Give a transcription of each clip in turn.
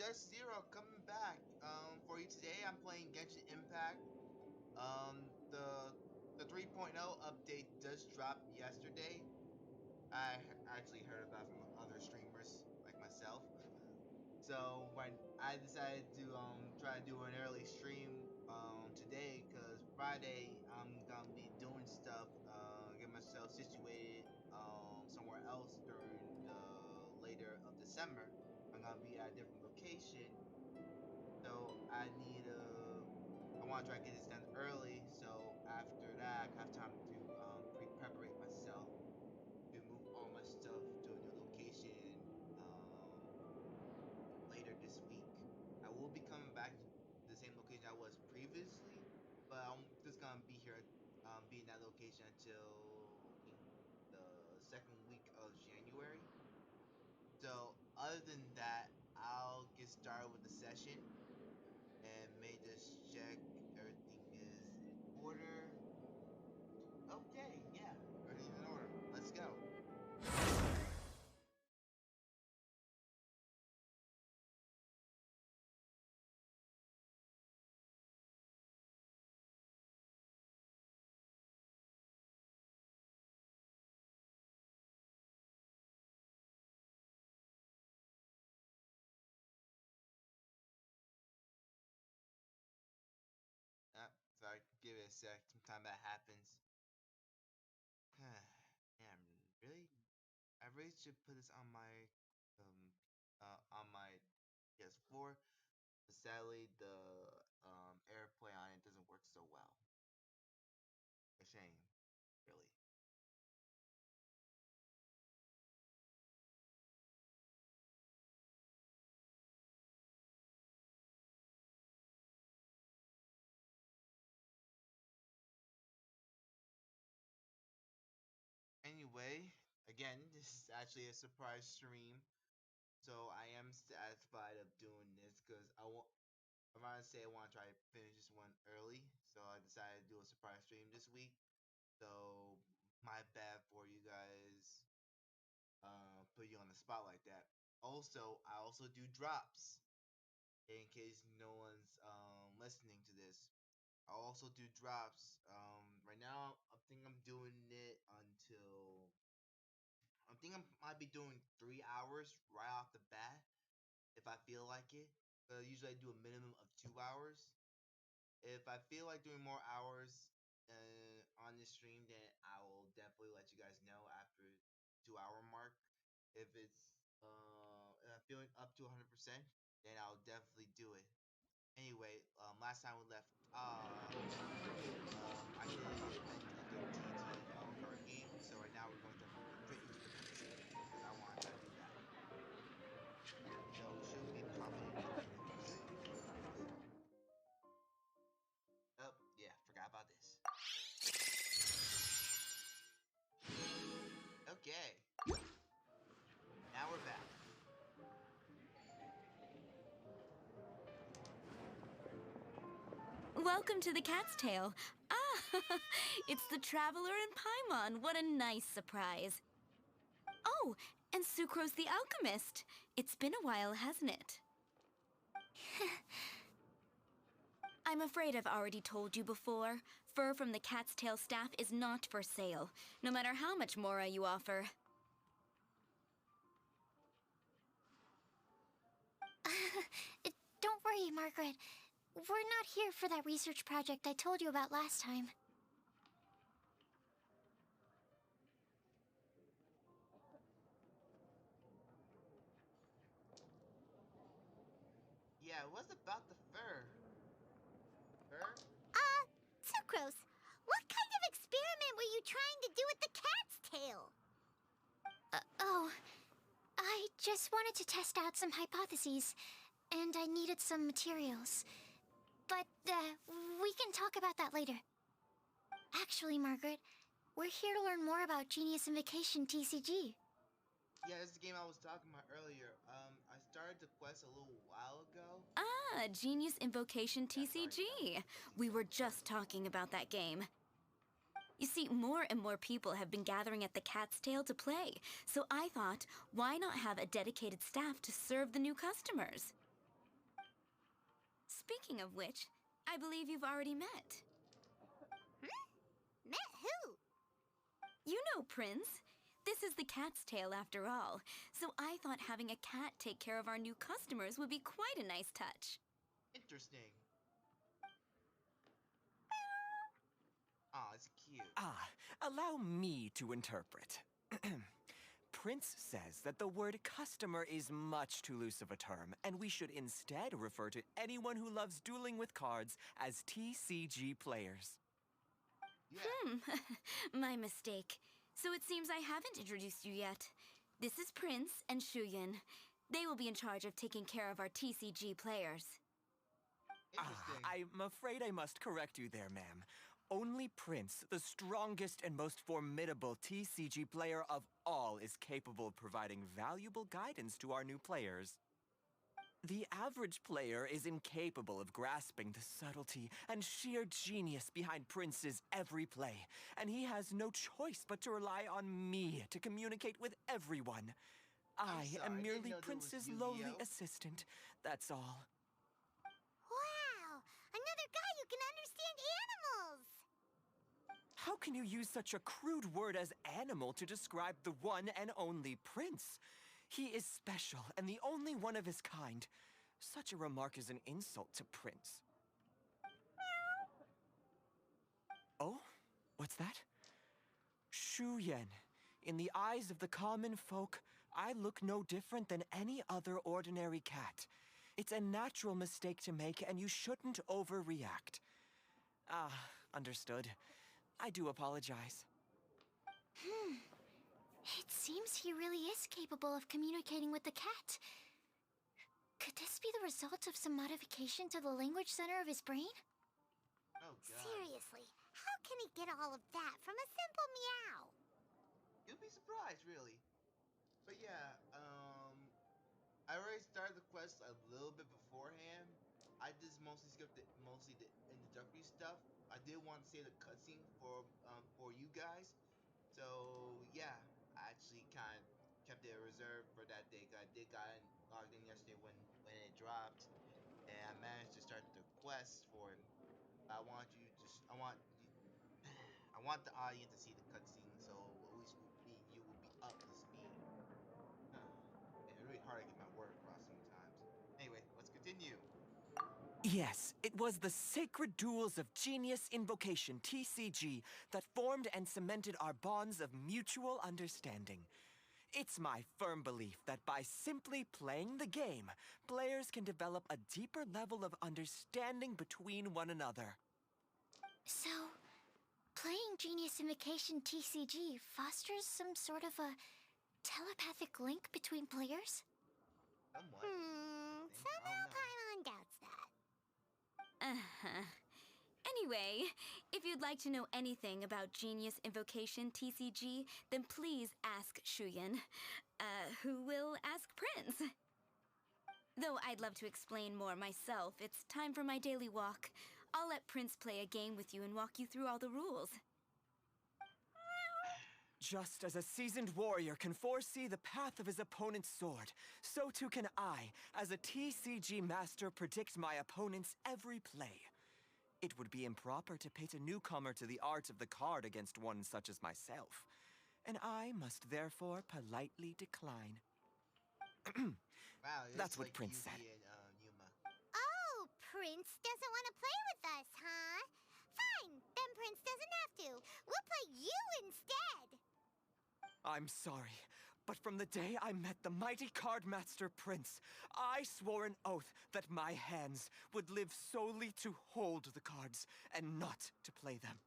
JustZero coming back. For you today, I'm playing Genshin Impact. The 3.0 update just dropped yesterday. Actually heard about it from other streamers like myself. So when I decided to try to do an early stream today, cause Friday I'm gonna be doing stuff, get myself situated somewhere else during the later of December. I'm gonna be at a different location, so I want to try to get this done early. So after that, I have time to pre-preparate myself to move all my stuff to a new location. Later this week. I will be coming back to the same location I was previously, but I'm just gonna be here, be in that location until I think the second week of January. So other than that, I'll get started with the session and may just check everything is in order. Okay, yeah, everything's in order. Let's go. Sorry, give it a sec. Sometime that happens. Damn, really? I really should put this um on my PS4. But sadly, the AirPlay on it doesn't work so well. A shame, really. Anyway, again, this is actually a surprise stream, so I am satisfied of doing this because I want. I'm gonna say I want to try to finish this one early, so I decided to do a surprise stream this week. So my bad for you guys put you on the spot like that. Also, I also do drops in case no one's listening to this. I also do drops. Right now I think I'm doing it until I think I might be doing 3 hours right off the bat if I feel like it. Usually I do a minimum of 2 hours. If I feel like doing more hours on this stream, then I will definitely let you guys know after 2 hour mark. If if I'm feeling up to 100%, then I'll definitely do it. Anyway, last time we left off, I need to enter TT card game. So right now we're going to move straight into the cutscene because I want to try to do that. So it should be popping in any second. Oh yeah, forgot about this. Okay, now we're back. Welcome to the Cat's Tail. Ah, it's the Traveler in Paimon. What a nice surprise. Oh, and Sucrose the Alchemist. It's been a while, hasn't it? I'm afraid I've already told you before. Fur from the Cat's Tail staff is not for sale, no matter how much Mora you offer. Don't worry, Margaret. We're not here for that research project I told you about last time. Yeah, what's about the fur? Fur? Sucrose, what kind of experiment were you trying to do with the cat's tail? Oh, I just wanted to test out some hypotheses, and I needed some materials. But, we can talk about that later. Actually, Margaret, we're here to learn more about Genius Invocation TCG. Yeah, this is the game I was talking about earlier. I started the quest a little while ago. Ah, Genius Invocation Yeah, sorry, TCG. that was the We were cutscene. just talking about that game. You see, more and more people have been gathering at the Cat's Tail to play, so I thought, why not have a dedicated staff to serve the new customers? Speaking of which, I believe you've already met. Met who? You know, Prince. This is the cat's tail after all, so I thought having a cat take care of our new customers would be quite a nice touch. Interesting. Aw, it's cute. Allow me to interpret. Prince says that the word customer is much too loose of a term, and we should instead refer to anyone who loves dueling with cards as TCG players. Yeah. My mistake. So it seems I haven't introduced you yet. This is Prince and Shuyan. They will be in charge of taking care of our TCG players. Interesting. I'm afraid I must correct you there, ma'am. Only Prince, the strongest and most formidable TCG player of all, is capable of providing valuable guidance to our new players. The average player is incapable of grasping the subtlety and sheer genius behind Prince's every play, and he has no choice but to rely on me to communicate with everyone. I sorry, I am didn't merely know there was Prince's Yu-Gi-Oh. lowly assistant, that's all. Wow! Another guy who can understand animals! How can you use such a crude word as animal to describe the one and only Prince? He is special and the only one of his kind. Such a remark is an insult to Prince. Oh? What's that? Shu Yan. In the eyes of the common folk, I look no different than any other ordinary cat. It's a natural mistake to make, and you shouldn't overreact. Understood. I do apologize. It seems he really is capable of communicating with the cat. Could this be the result of some modification to the language center of his brain? Oh god. Seriously, how can he get all of that from a simple meow? You'll be surprised, really. But yeah, I already started the quest a little bit beforehand. I just mostly skipped mostly the introductory stuff. I did want to say the cutscene for you guys. So yeah, I actually kind of kept it reserved for that day. 'Cause I did got in, logged in yesterday when it dropped, and I managed to start the quest for him. I want you to, I want you, I want the audience to see the cutscene, so at least me and you will be up to speed. And it's really hard to get my word across sometimes. Anyway, let's continue. Yes, it was the sacred duels of Genius Invocation, TCG, that formed and cemented our bonds of mutual understanding. It's my firm belief that by simply playing the game, players can develop a deeper level of understanding between one another. So, playing Genius Invocation TCG fosters some sort of a telepathic link between players? Somewhat. Somehow Paimon doubts that. Anyway, if you'd like to know anything about Genius Invocation TCG, then please ask Shuyan, who will ask Prince. Though I'd love to explain more myself, it's time for my daily walk. I'll let Prince play a game with you and walk you through all the rules. Just as a seasoned warrior can foresee the path of his opponent's sword, so too can I, as a TCG master, predict my opponent's every play. It would be improper to pit a newcomer to the art of the card against one such as myself, and I must therefore politely decline. Wow, That's it's what like Prince Yugi said. and Yuma. Oh, Prince doesn't want to play with us, huh? Fine, then Prince doesn't have to. We'll play you instead. I'm sorry, but from the day I met the mighty cardmaster Prince, I swore an oath that my hands would live solely to hold the cards and not to play them.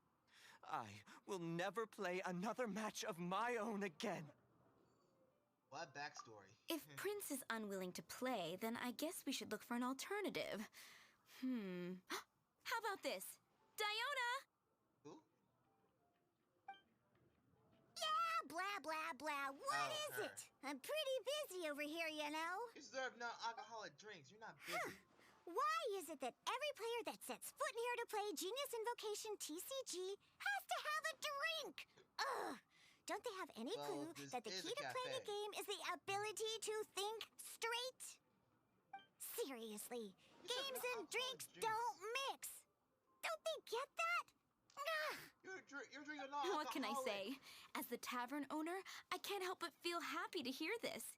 I will never play another match of my own again. What backstory? If Prince is unwilling to play, then I guess we should look for an alternative. How about this? Diona! Who? Yeah, blah, blah, blah. What Oh, is her. it? I'm pretty busy over here, you know. You serve non-alcoholic drinks. You're not busy. Why is it that every player that sets foot in here to play Genius Invocation TCG has to have a drink? Ugh! Don't they have any Well, clue this that the is key a to playing a cafe. game is the ability to think straight? Seriously, You said games no and alcoholic drinks drinks. don't mix. Don't they get that? Ugh. You're drinking non-alcoholic. What can I say? As the tavern owner, I can't help but feel happy to hear this.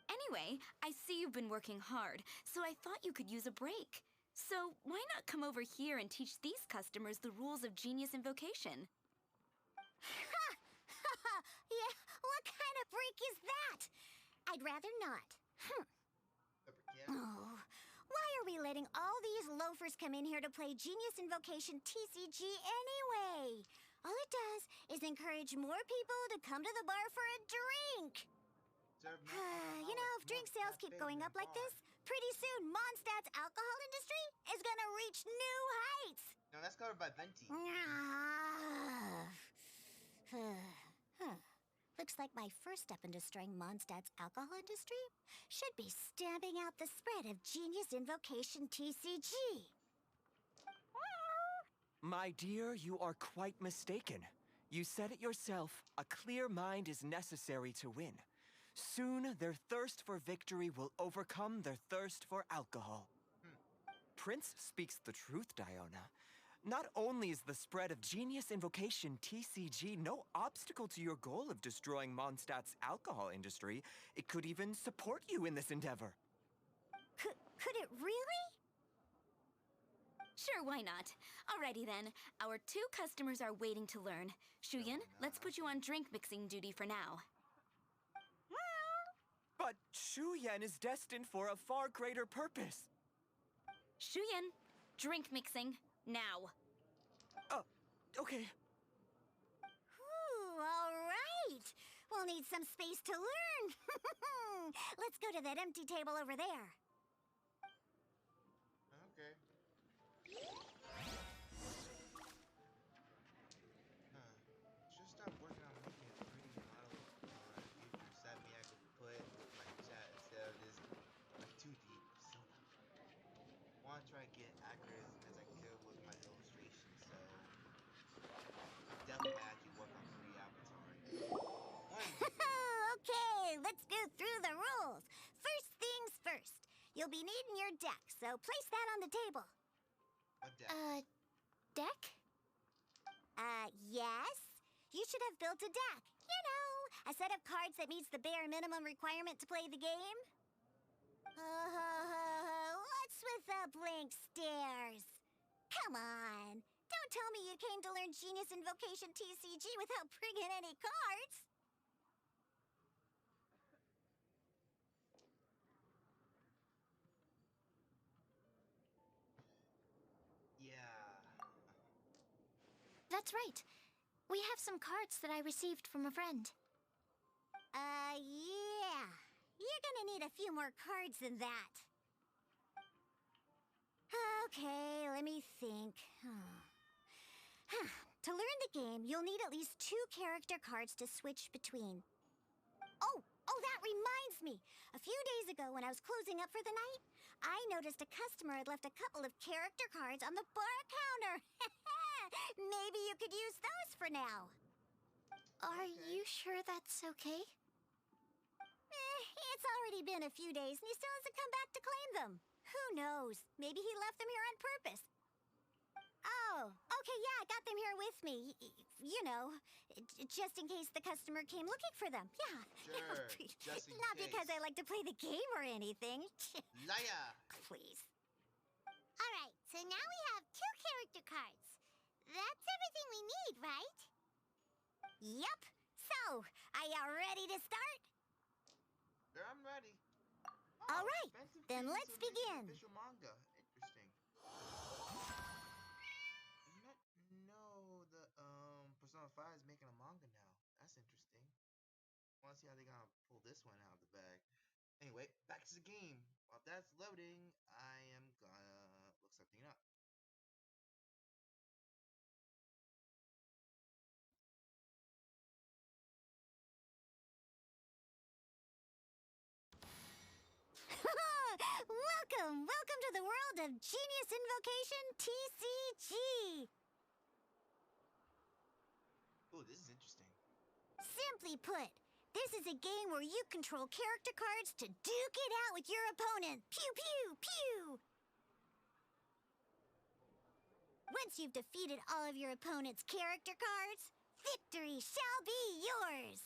Anyway, I see you've been working hard, so I thought you could use a break. So why not come over here and teach these customers the rules of Genius Invocation? Ha! Ha ha! Yeah, what kind of break is that? I'd rather not. Yeah. Oh, why are we letting all these loafers come in here to play Genius Invocation TCG anyway? All it does is encourage more people to come to the bar for a drink. Serve You know, if drink sales keep going up like this, pretty soon Mondstadt's alcohol industry is gonna reach new heights. No, that's covered by Venti. Huh. Looks like my first step in destroying Mondstadt's alcohol industry should be stamping out the spread of Genius Invocation TCG. My dear, you are quite mistaken. You said it yourself, a clear mind is necessary to win. Soon, their thirst for victory will overcome their thirst for alcohol. Prince speaks the truth, Diona. Not only is the spread of Genius Invocation TCG no obstacle to your goal of destroying Mondstadt's alcohol industry, it could even support you in this endeavor. Could it really? Sure, why not? Alrighty then. Our 2 customers are waiting to learn. Shuyan, let's put you on drink mixing duty for now. But Shuyan is destined for a far greater purpose. Shuyan, drink mixing, now. Okay. Ooh, all right. We'll need some space to learn. Let's go to that empty table over there. Okay. Should stop working on making a 3D model. If you set me, I could put with my chat instead of this like too deep. So I want to try to get accurate as I could with my illustration. So definitely actually work on 3D avatar. Okay, let's go through the rules. First things first. You'll be needing your deck, so place that on the table. What deck? Deck? Yes. You should have built a deck. You know, a set of cards that meets the bare minimum requirement to play the game. What's with the blank stares? Come on. Don't tell me you came to learn Genius Invocation TCG without bringing any cards. Yeah. That's right. We have some cards that I received from a friend. Yeah. You're gonna need a few more cards than that. Okay, let me think. To learn the game, you'll need at least 2 character cards to switch between. Oh, that reminds me. A few days ago, when I was closing up for the night, I noticed a customer had left a couple of character cards on the bar counter. Maybe you could use those for now. Are you sure that's okay? It's already been a few days and he still hasn't come back to claim them. Who knows? Maybe he left them here on purpose. Oh, okay, yeah, I got them here with me. You know, just in case the customer came looking for them. Yeah. Sure, just in Not case. because I like to play the game or anything. Liar! Please. All right, so now we have 2 character cards. That's everything we need, right? Yep. So, are you ready to start? Sure, I'm ready. All right, expensive then things let's will make an begin. Official manga. Interesting. Did not know the Persona 5 is making a manga now. That's interesting. Want to see how they're gonna pull this one out of the bag. Anyway, back to the game. While that's loading, I am gonna look something up. Welcome to the world of Genius Invocation TCG. Ooh, this is interesting. Simply put, this is a game where you control character cards to duke it out with your opponent. Pew pew, pew! Once you've defeated all of your opponent's character cards, victory shall be yours!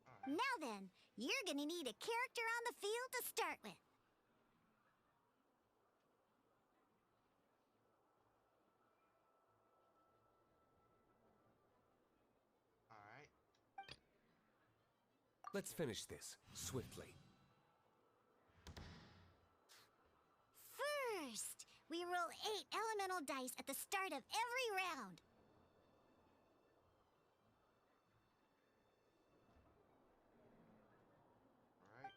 Alright. Now then, you're gonna need a character on the field to start with. Alright. Let's finish this swiftly. First, we roll 8 elemental dice at the start of every round. Alright.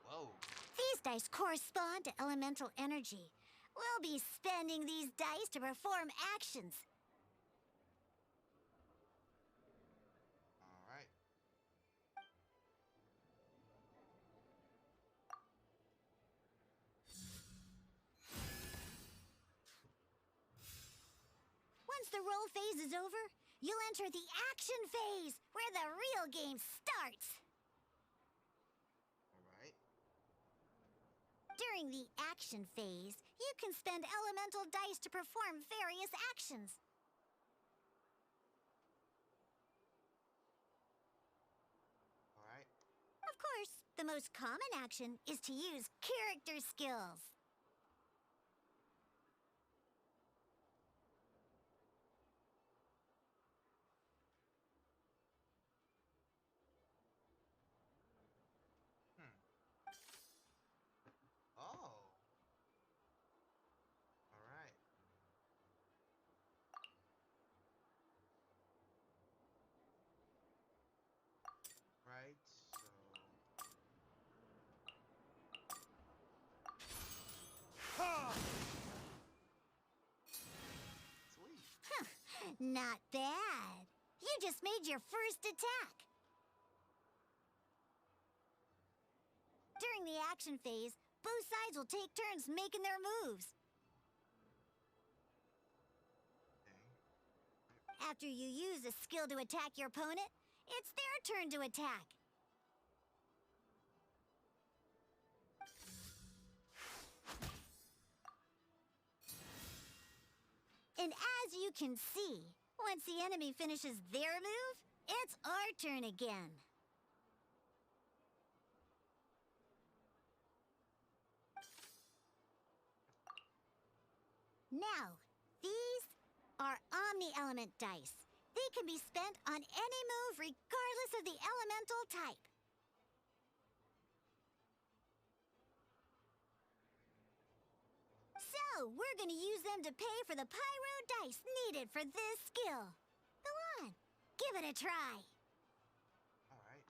Whoa. These dice correspond to elemental energy. We'll be spending these dice to perform actions. Alright. Once the roll phase is over, you'll enter the action phase, where the real game starts. Alright. During the action phase, you can spend elemental dice to perform various actions. Alright. Of course, the most common action is to use character skills. Oh. Alright. Right, so sweet. Not bad. You just made your first attack. During the action phase, both sides will take turns making their moves. Okay. After you use a skill to attack your opponent, it's their turn to attack. And as you can see, once the enemy finishes their move, it's our turn again. Now, these are Omni-Element dice. They can be spent on any move regardless of the elemental type. So, we're gonna use them to pay for the pyro dice needed for this skill. Go on, give it a try. Alright.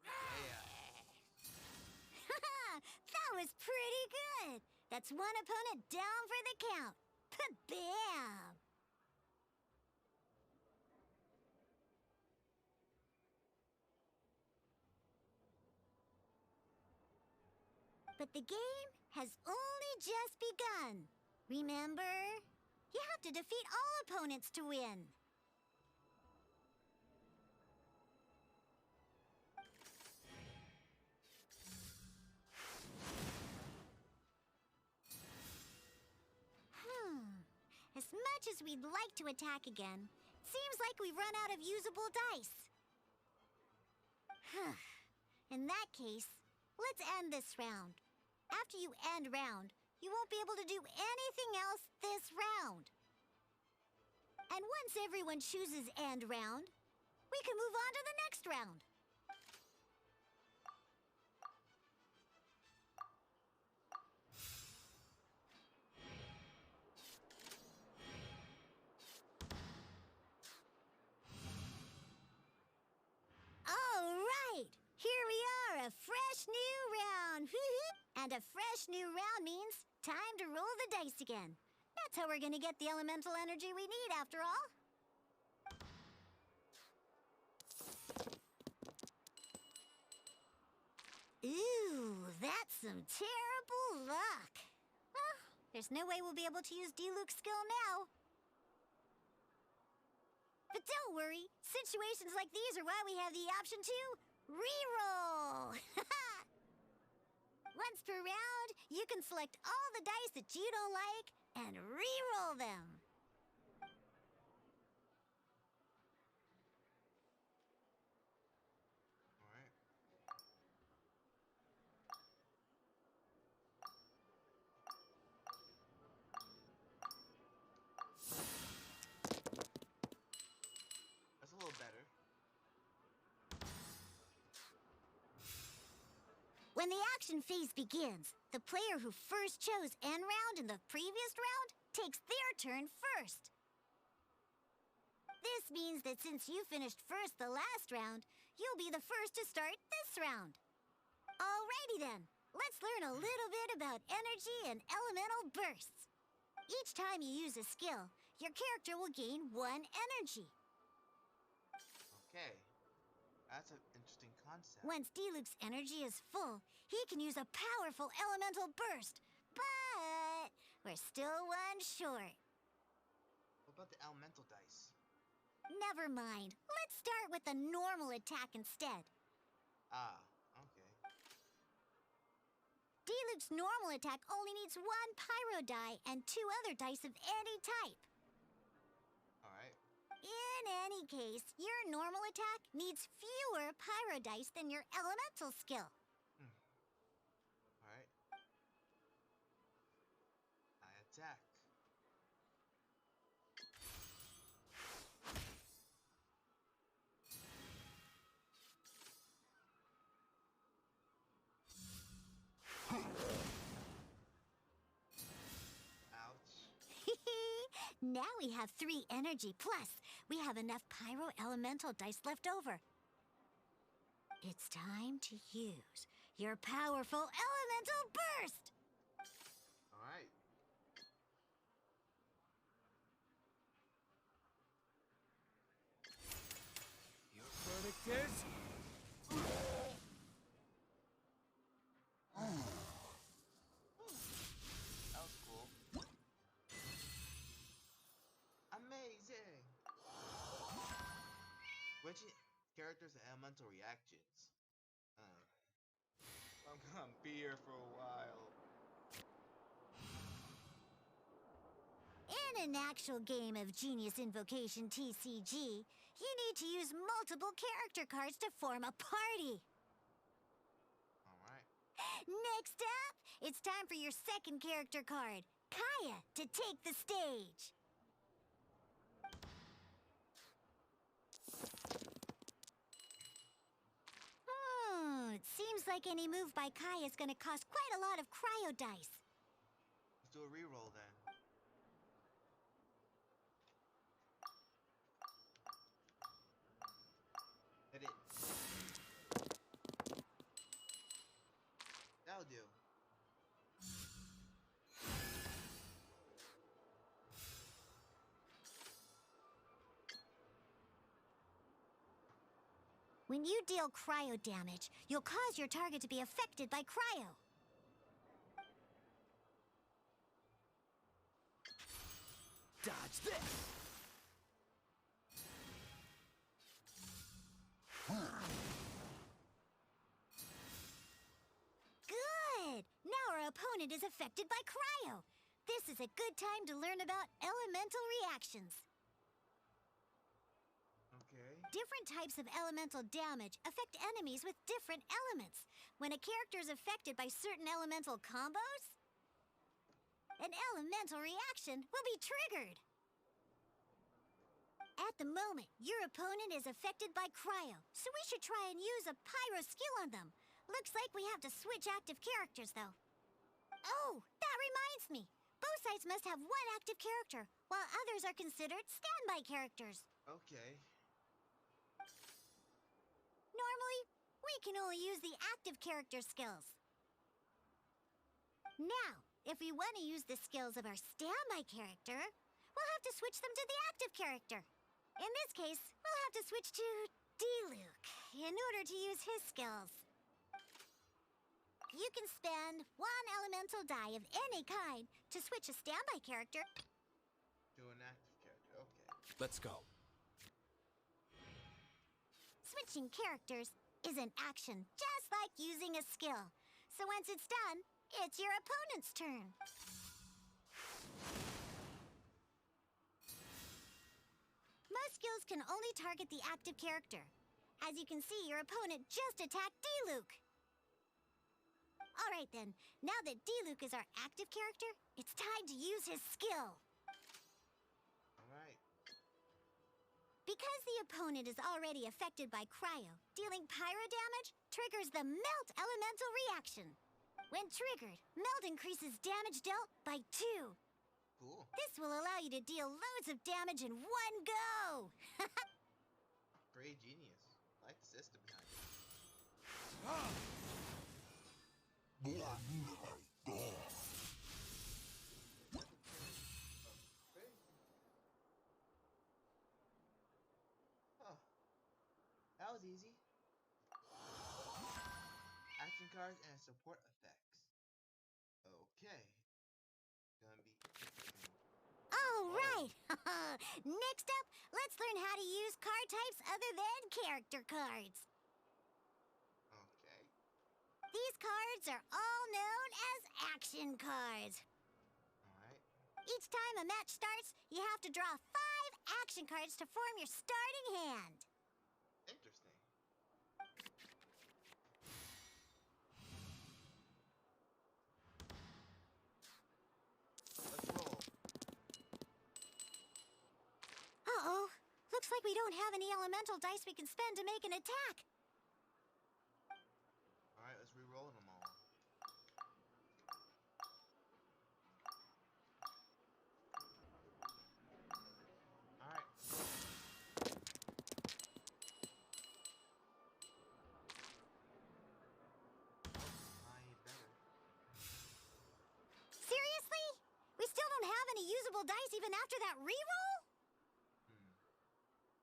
Yeah. That was pretty good. That's one opponent down for the count. Bam! But the game has only just begun. Remember? You have to defeat all opponents to win. As much as we'd like to attack again, it seems like we've run out of usable dice. In that case, let's end this round. After you end round, you won't be able to do anything else this round. And once everyone chooses end round, we can move on to the next round. All right, here we are, a fresh new round. And a fresh new round means time to roll the dice again. That's how we're gonna get the elemental energy we need, after all. Ooh, that's some terrible luck. Well, There's no way we'll be able to use Diluc's skill now. But don't worry, situations like these are why we have the option to reroll. Once per round, you can select all the dice that you don't like and reroll them. All right. That's a little better. When the action phase begins, the player who first chose end round in the previous round takes their turn first. This means that since you finished first the last round, you'll be the first to start this round. Alrighty then, let's learn a little bit about energy and elemental bursts. Each time you use a skill, your character will gain 1 energy. Okay. That's an interesting concept. Once Diluc's energy is full, he can use a powerful elemental burst. But we're still 1 short. What about the elemental dice? Never mind. Let's start with the normal attack instead. Ah, okay. Diluc's normal attack only needs 1 pyro die and 2 other dice of any type. All right. In any case, your normal attack needs fewer pyro dice than your elemental skill. All right. I attack. Ouch. Now we have 3 energy, plus we have enough pyro elemental dice left over. It's time to use your powerful elemental burst! All right. Your verdict is... That was cool. Amazing. Which characters have elemental reactions? I'm gonna be here for a while. In an actual game of Genius Invocation TCG, you need to use multiple character cards to form a party. All right. Next up, it's time for your second character card, Kaya, to take the stage. It seems like any move by Kaya is going to cost quite a lot of cryo dice. Let's do a reroll then. Hit it. That'll do. When you deal cryo damage, you'll cause your target to be affected by cryo. Dodge this! Good! Now our opponent is affected by cryo. This is a good time to learn about elemental reactions. Okay. Different types of elemental damage affect enemies with different elements. When a character is affected by certain elemental combos, an elemental reaction will be triggered. At the moment, your opponent is affected by cryo, so we should try and use a pyro skill on them. Looks like we have to switch active characters, though. Oh, that reminds me. Both sides must have 1 active character, while others are considered standby characters. Okay. Normally, we can only use the active character skills. Now, if we want to use the skills of our standby character, we'll have to switch them to the active character. In this case, we'll have to switch to Diluc in order to use his skills. You can spend one elemental die of any kind to switch a standby character. To an active character. Okay. Let's go. Switching characters is an action, just like using a skill. So once it's done, it's your opponent's turn. Most skills can only target the active character. As you can see, your opponent just attacked D-Luke. All right then, now that D-Luke is our active character, it's time to use his skill. Alright. Because the opponent is already affected by cryo, dealing pyro damage triggers the melt elemental reaction. When triggered, melt increases damage dealt by 2. Cool. This will allow you to deal loads of damage in one go. Great genius. I like the system behind it. Oh, that was easy. Action cards and support effects. Okay. Gonna be interesting. All right. Next up, let's learn how to use card types other than character cards. Okay. These cards are all known as action cards. Alright. Each time a match starts, you have to draw 5 action cards to form your starting hand. Interesting. Let's roll. Uh-oh. Looks like we don't have any elemental dice we can spend to make an attack. Alright, let's re-roll them all. Alright. I better. Seriously? We still don't have any usable dice even after that reroll?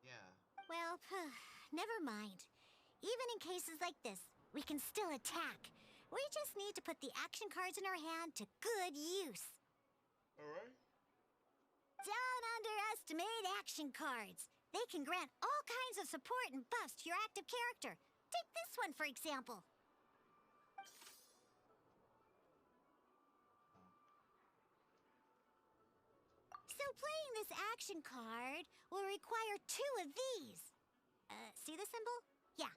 Yeah. Well, never mind. Even in cases like this, we can still attack. We just need to put the action cards in our hand to good use. Alright. Don't underestimate action cards. They can grant all kinds of support and buffs to your active character. Take this one, for example. So playing this action card will require 2 of these. See the symbol? Yeah,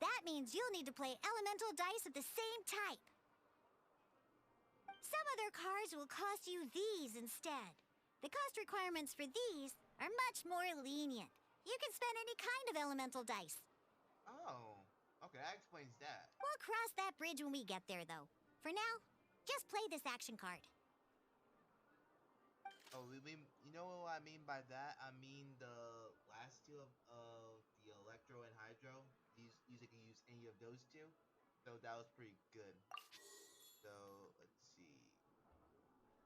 that means you'll need to play elemental dice of the same type. Some other cards will cost you these instead. The cost requirements for these are much more lenient. You can spend any kind of elemental dice. Oh. Okay, that explains that. We'll cross that bridge when we get there, though. For now, just play this action card. Oh, we mean, you know what I mean by that? I mean the last two of the Electro and Hydro. You can use any of those two. So that was pretty good. So let's see.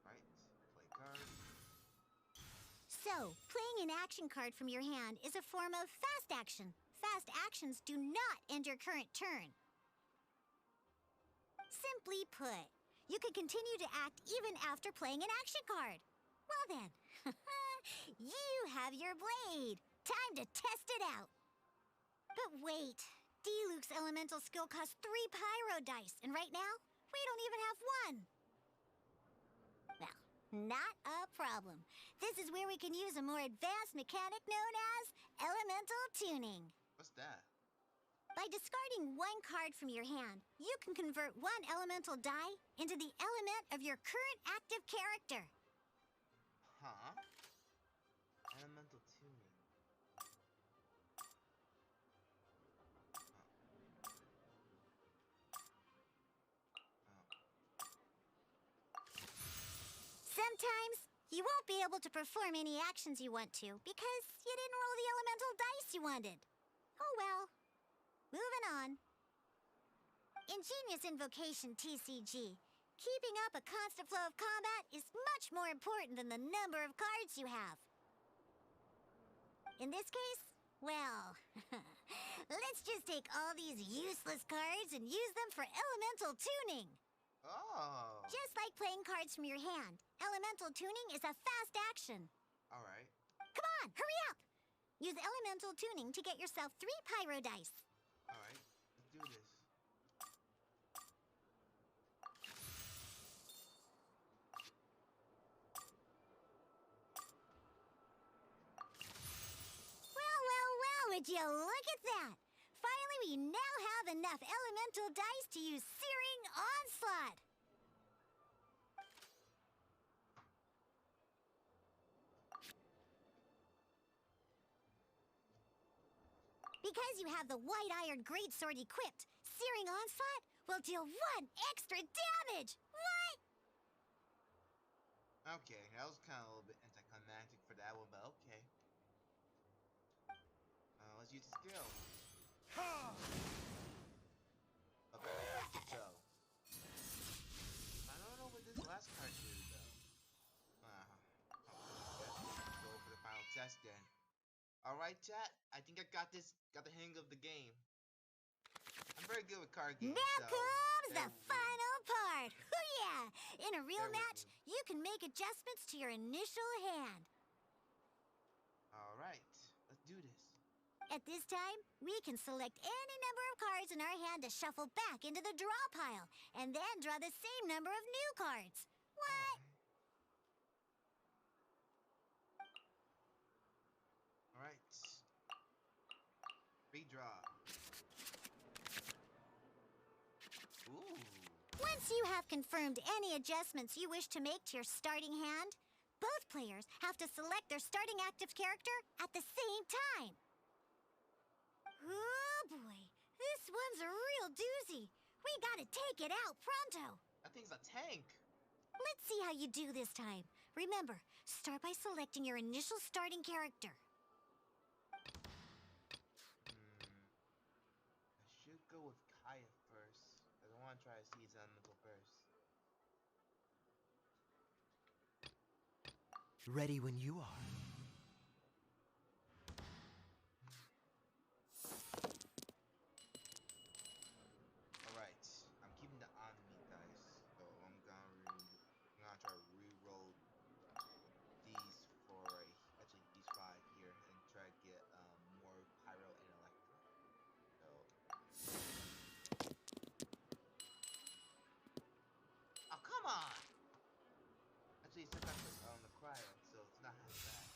Right, play card. So, playing an action card from your hand is a form of fast action. Fast actions do not end your current turn. Simply put, you can continue to act even after playing an action card. Well then, you have your blade. Time to test it out. But wait, D-Luke's elemental skill costs 3 pyro dice, and right now, we don't even have 1. Well, not a problem. This is where we can use a more advanced mechanic known as elemental tuning. What's that? By discarding 1 card from your hand, you can convert 1 elemental die into the element of your current active character. Huh? Elemental tuning. Sometimes you won't be able to perform any actions you want to because you didn't roll the elemental dice you wanted. Oh well. Moving on. Ingenious Invocation TCG. Keeping up a constant flow of combat is much more important than the number of cards you have. In this case, well, Let's just take all these useless cards and use them for elemental tuning. Oh. Just like playing cards from your hand, elemental tuning is a fast action. All right. Come on, hurry up! Use elemental tuning to get yourself 3 pyro dice. All right. Let's do this. Well, would you look at that? Finally, we now have enough elemental dice to use Searing Onslaught. Because you have the White Iron Greatsword equipped, Searing Onslaught will deal 1 extra damage! What? Okay, that was kind of a little bit anticlimactic for that one, but okay. Let's use the skill. A very effective though. I don't know what this last card did though. Let's go for the final test then. Alright chat, I think I got the hang of the game. I'm very good with card games. Now so comes the bear with me. final part! Oh yeah! In a real Bear with match, me. you can make adjustments to your initial hand. Alright, let's do this. At this time, we can select any number of cards in our hand to shuffle back into the draw pile, and then draw the same number of new cards. What? Alright. Redraw. Ooh. Once you have confirmed any adjustments you wish to make to your starting hand, both players have to select their starting active character at the same time. Oh boy, this one's a real doozy. We gotta take it out pronto. That thing's a tank. Let's see how you do this time. Remember, start by selecting your initial starting character. I should go with Kaya first. I don't want to try to see his elemental first. Ready when you are. Alright, I'm keeping the Omni dice, so I'm gonna try to re-roll these for actually these 5 here and try to get more Pyro and Electro. So oh come on! Actually, it's still got the cryo, so it's not half bad.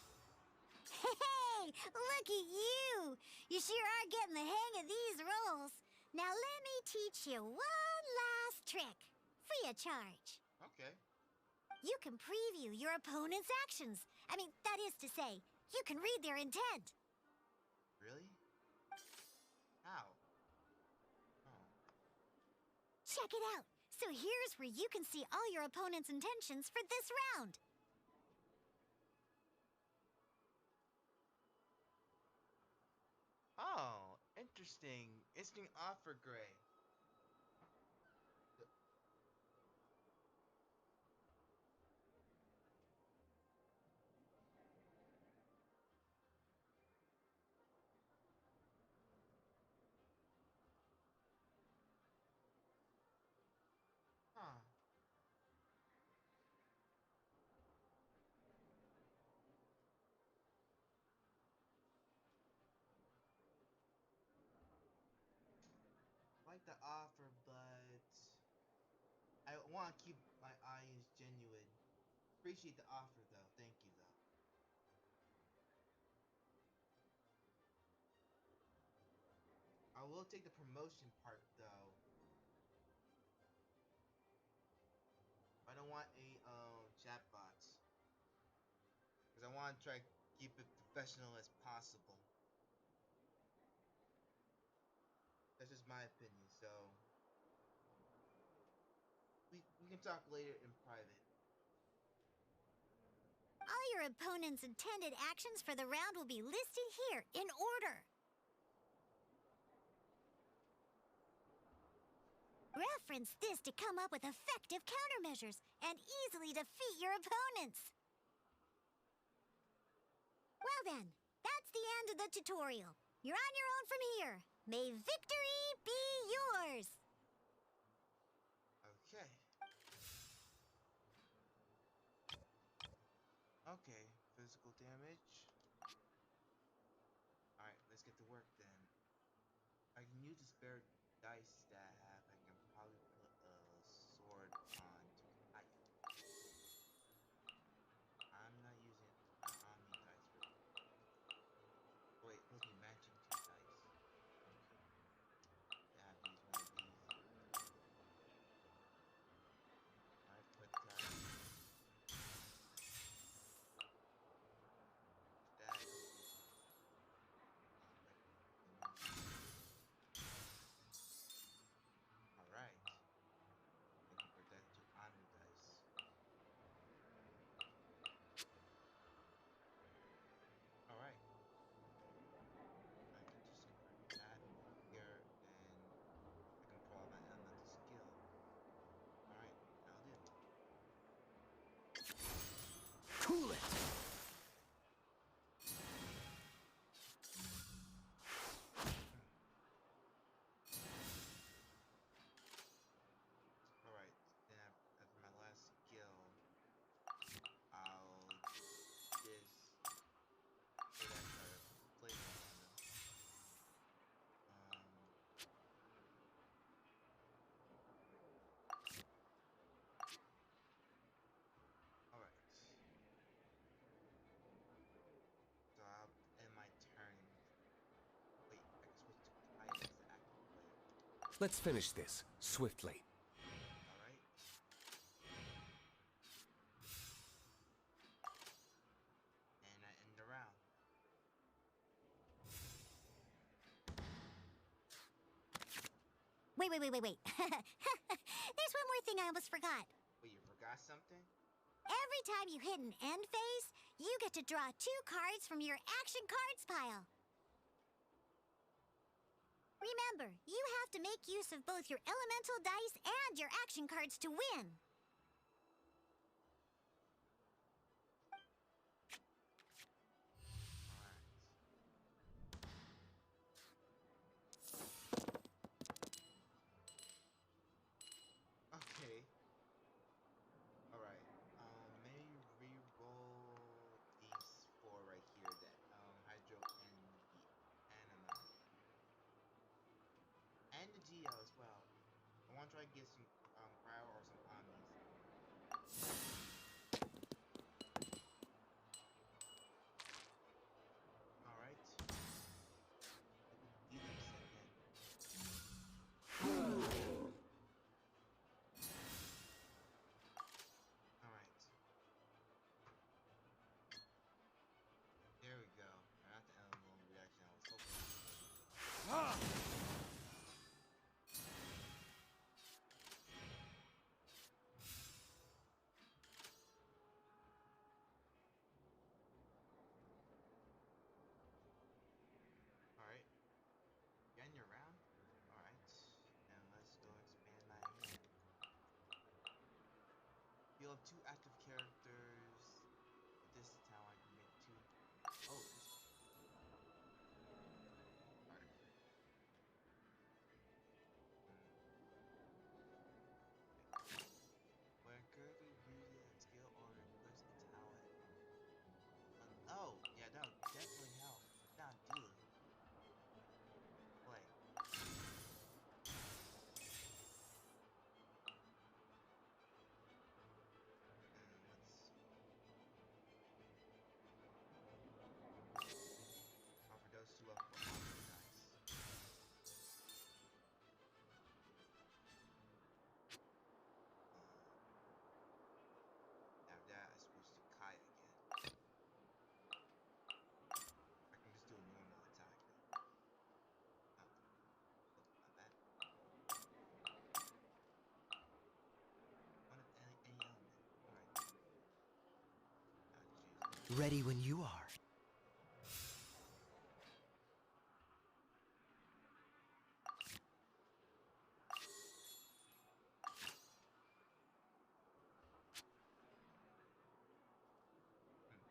Hey, look at you! You sure are getting the hang of these rolls. Now let me teach you one last trick, free of charge. Okay. You can preview your opponent's actions. I mean, that is to say, you can read their intent. Really? How? Oh. Check it out. So here's where you can see all your opponent's intentions for this round. Oh, interesting. Instant offer gray. Huh. Like the offer, but I want to keep my eyes genuine. Appreciate the offer though. Thank you though. I will take the promotion part though. I don't want a chatbot because I want to try to keep it professional as possible. That's just my opinion. So we can talk later in private. All your opponent's intended actions for the round will be listed here in order. Reference this to come up with effective countermeasures and easily defeat your opponents. Well then, that's the end of the tutorial. You're on your own from here. May victory be yours. Okay. Okay, physical damage. Alright, let's get to work then. I can use the spare dice that I have. I can probably put a sword on to Kaya. I'm not using an Omni dice for that. Oh, wait, supposed to be matching two dice. I have to use one of these. Alright, put that. That is alright. I can put that to honor dice. Alright. I can just add here and I can pull out my elemental skill. Alright, that'll do. Cool it! Alright, then after my last skill, I'll this so that start flavor on them. Alright. So I'll end my turn. Wait, I can switch to Kaya as the active player. Let's finish this swiftly. Alright. And I end the round. Wait. There's one more thing I almost forgot. Wait, you forgot something? Every time you hit an end phase, you get to draw 2 cards from your action cards pile. Remember, you have to make use of both your elemental dice and your action cards to win. Alright. Okay. Alright. May re-roll these 4 right here that Hydro and the Anima and the GL as well. I want to try to get some Cryo or some Omnis. Alright. Dealing set then. Alright. There we go. Not the elemental reaction I was hoping for. Ah! Alright. Again, your round? Alright. Now let's go expand my hand. You have 2 active characters. With this town I can make 2. Oh, this. Alright. When a character uses a skill or equips a talent. Oh, yeah, that would definitely help. Now do it. Play. Offer those 2 up for Omni dice. After that, I switch to Kai again. I can just do a normal attack though. Oh, my bad. One of any element. Alright. I'll just use it. Ready when you are.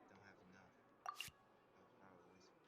Don't have enough. That was probably a waste.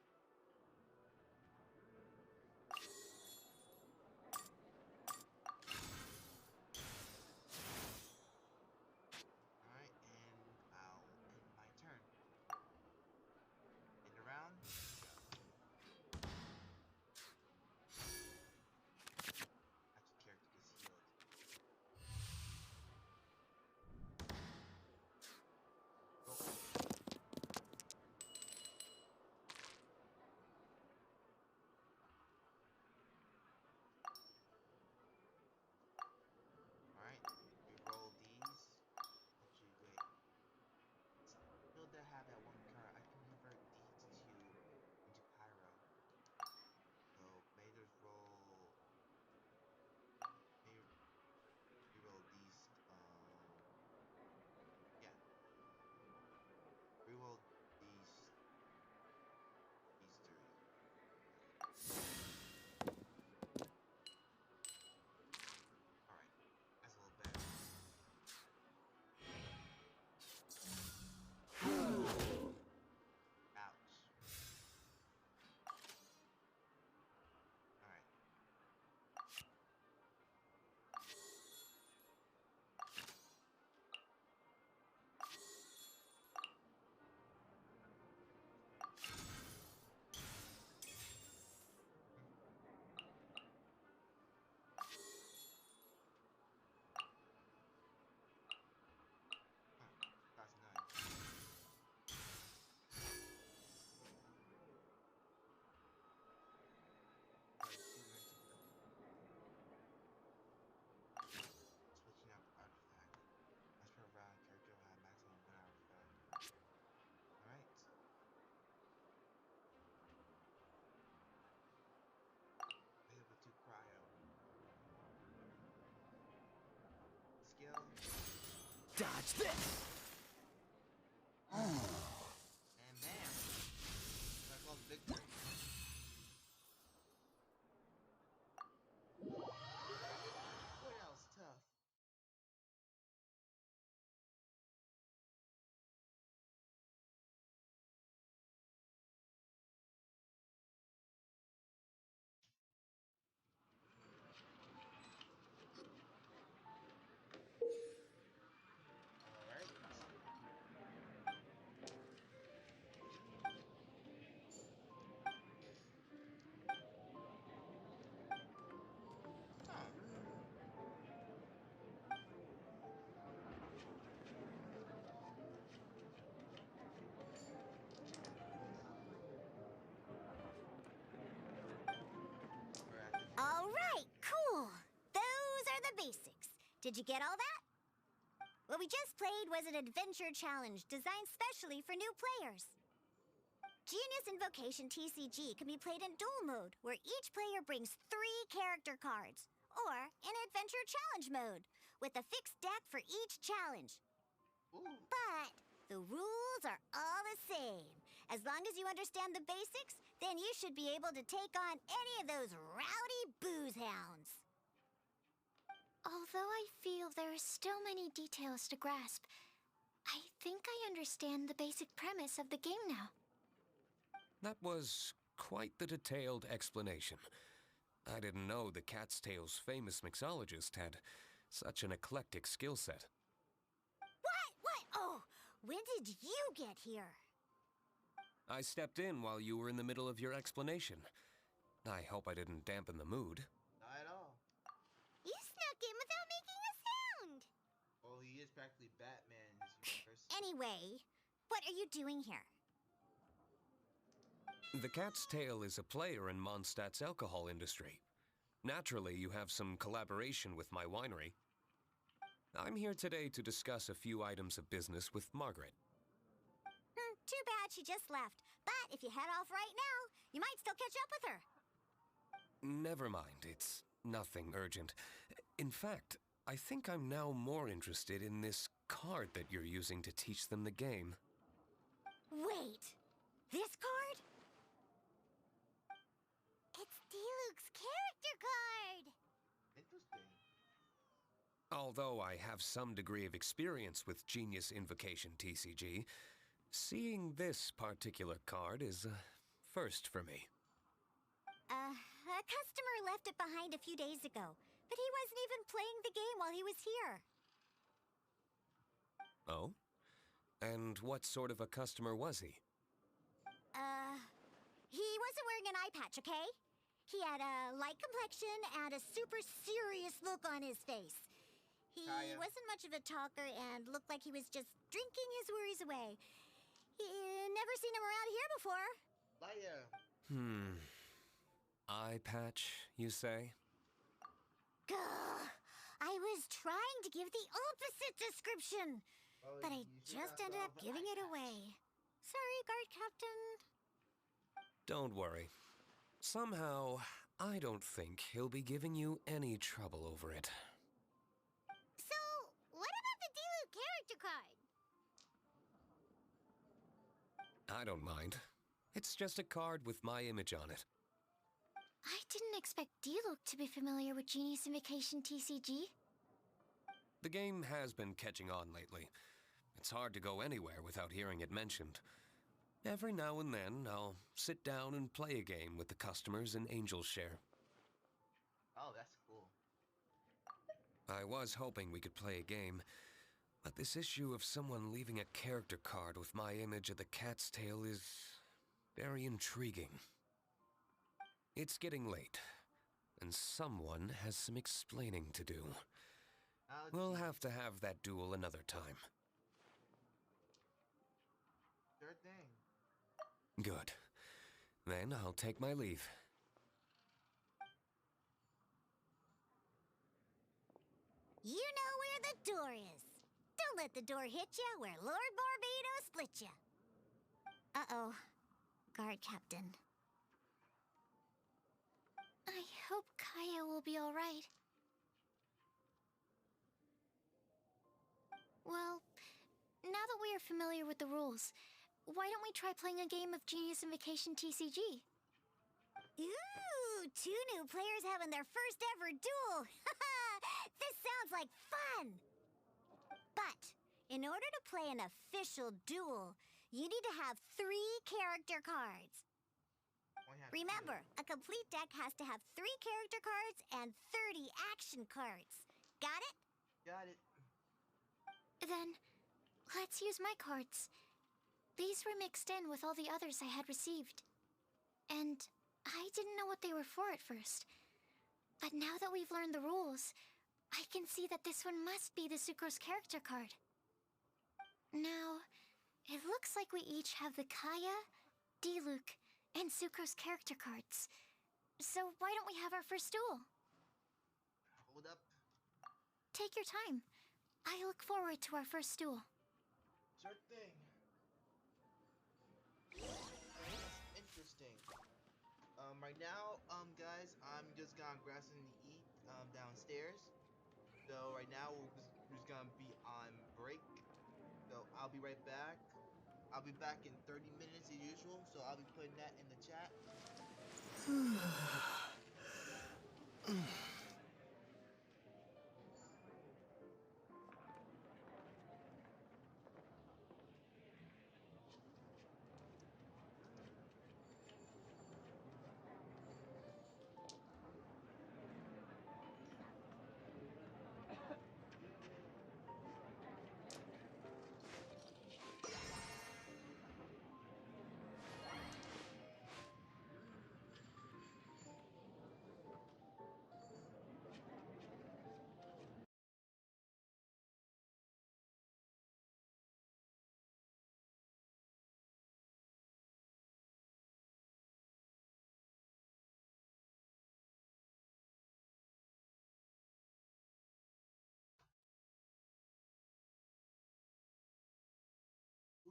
Dodge this! And bam! I called victory. Boy, that was tough. Alright. Huh. We're at the beginning. All right, cool. Those are the basics. Did you get all that? What we just played was an adventure challenge designed specially for new players. Genius Invocation TCG can be played in duel mode, where each player brings 3 character cards, or in adventure challenge mode, with a fixed deck for each challenge. Ooh. But the rules are all the same. As long as you understand the basics, then you should be able to take on any of those rowdy booze hounds. Although I feel there are still many details to grasp, I think I understand the basic premise of the game now. That was quite the detailed explanation. I didn't know the Cat's Tail's famous mixologist had such an eclectic skill set. What? Oh, when did you get here? I stepped in while you were in the middle of your explanation. I hope I didn't dampen the mood. Not at all. You snuck in without making a sound. Well, he is practically Batman in this universe. Anyway, what are you doing here? The Cat's Tail is a player in Mondstadt's alcohol industry. Naturally, you have some collaboration with my winery. I'm here today to discuss a few items of business with Margaret. Too bad she just left. But if you head off right now, you might still catch up with her. Never mind, it's nothing urgent. In fact, I think I'm now more interested in this card that you're using to teach them the game. Wait, this card? It's Diluc's character card! Interesting. Although I have some degree of experience with Genius Invocation TCG, seeing this particular card is a first for me. A customer left it behind a few days ago, but he wasn't even playing the game while he was here. Oh? And what sort of a customer was he? He wasn't wearing an eye patch, okay? He had a light complexion and a super serious look on his face. He Kaya. wasn't much of a talker and looked like he was just drinking his worries away. Never seen him around here before. Liar. Eye patch, you say? Gah! I was trying to give the opposite description, Well, but I you should just have ended thought up of an giving eye it patch. away. Sorry, guard captain. Don't worry. Somehow, I don't think he'll be giving you any trouble over it. So, what about the Diluc character card? I don't mind. It's just a card with my image on it. I didn't expect Diluc to be familiar with Genius Invocation TCG. The game has been catching on lately. It's hard to go anywhere without hearing it mentioned. Every now and then, I'll sit down and play a game with the customers in Angel's Share. Oh, that's cool. I was hoping we could play a game, but this issue of someone leaving a character card with my image of the Cat's Tail is very intriguing. It's getting late, and someone has some explaining to do. Oh, We'll gee. have to have that duel another time. Sure thing. Good. Then I'll take my leave. You know where the door is. Don't let the door hit you where Lord Barbados split you. Uh-oh. Guard captain. I hope Kaya will be all right. Well, now that we are familiar with the rules, why don't we try playing a game of Genius Invocation TCG? Ooh, two new players having their first ever duel! This sounds like fun! But, in order to play an official duel, you need to have 3 character cards. Only have Remember, a complete deck has to have 3 character cards and 30 action cards. Got it? two. Got it. Then, let's use my cards. These were mixed in with all the others I had received. And I didn't know what they were for at first. But now that we've learned the rules, I can see that this one must be the Sucrose character card. Now, it looks like we each have the Kaya, Diluc, and Sucrose character cards. So why don't we have our first duel? Hold up. Take your time. I look forward to our first duel. Sure thing. That's interesting. Right now, guys, I'm just gonna grab something to eat, downstairs. So right now we're just gonna be on break. So I'll be right back. I'll be back in 30 minutes as usual. So I'll be putting that in the chat.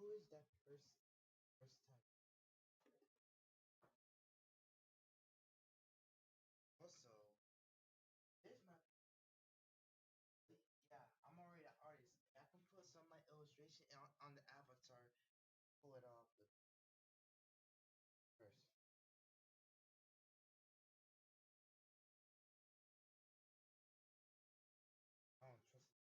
Who is that person? First time. Also, there's my. Yeah, I'm already an artist. I can put some of my illustration on the avatar. Pull it off the first. I don't trust it.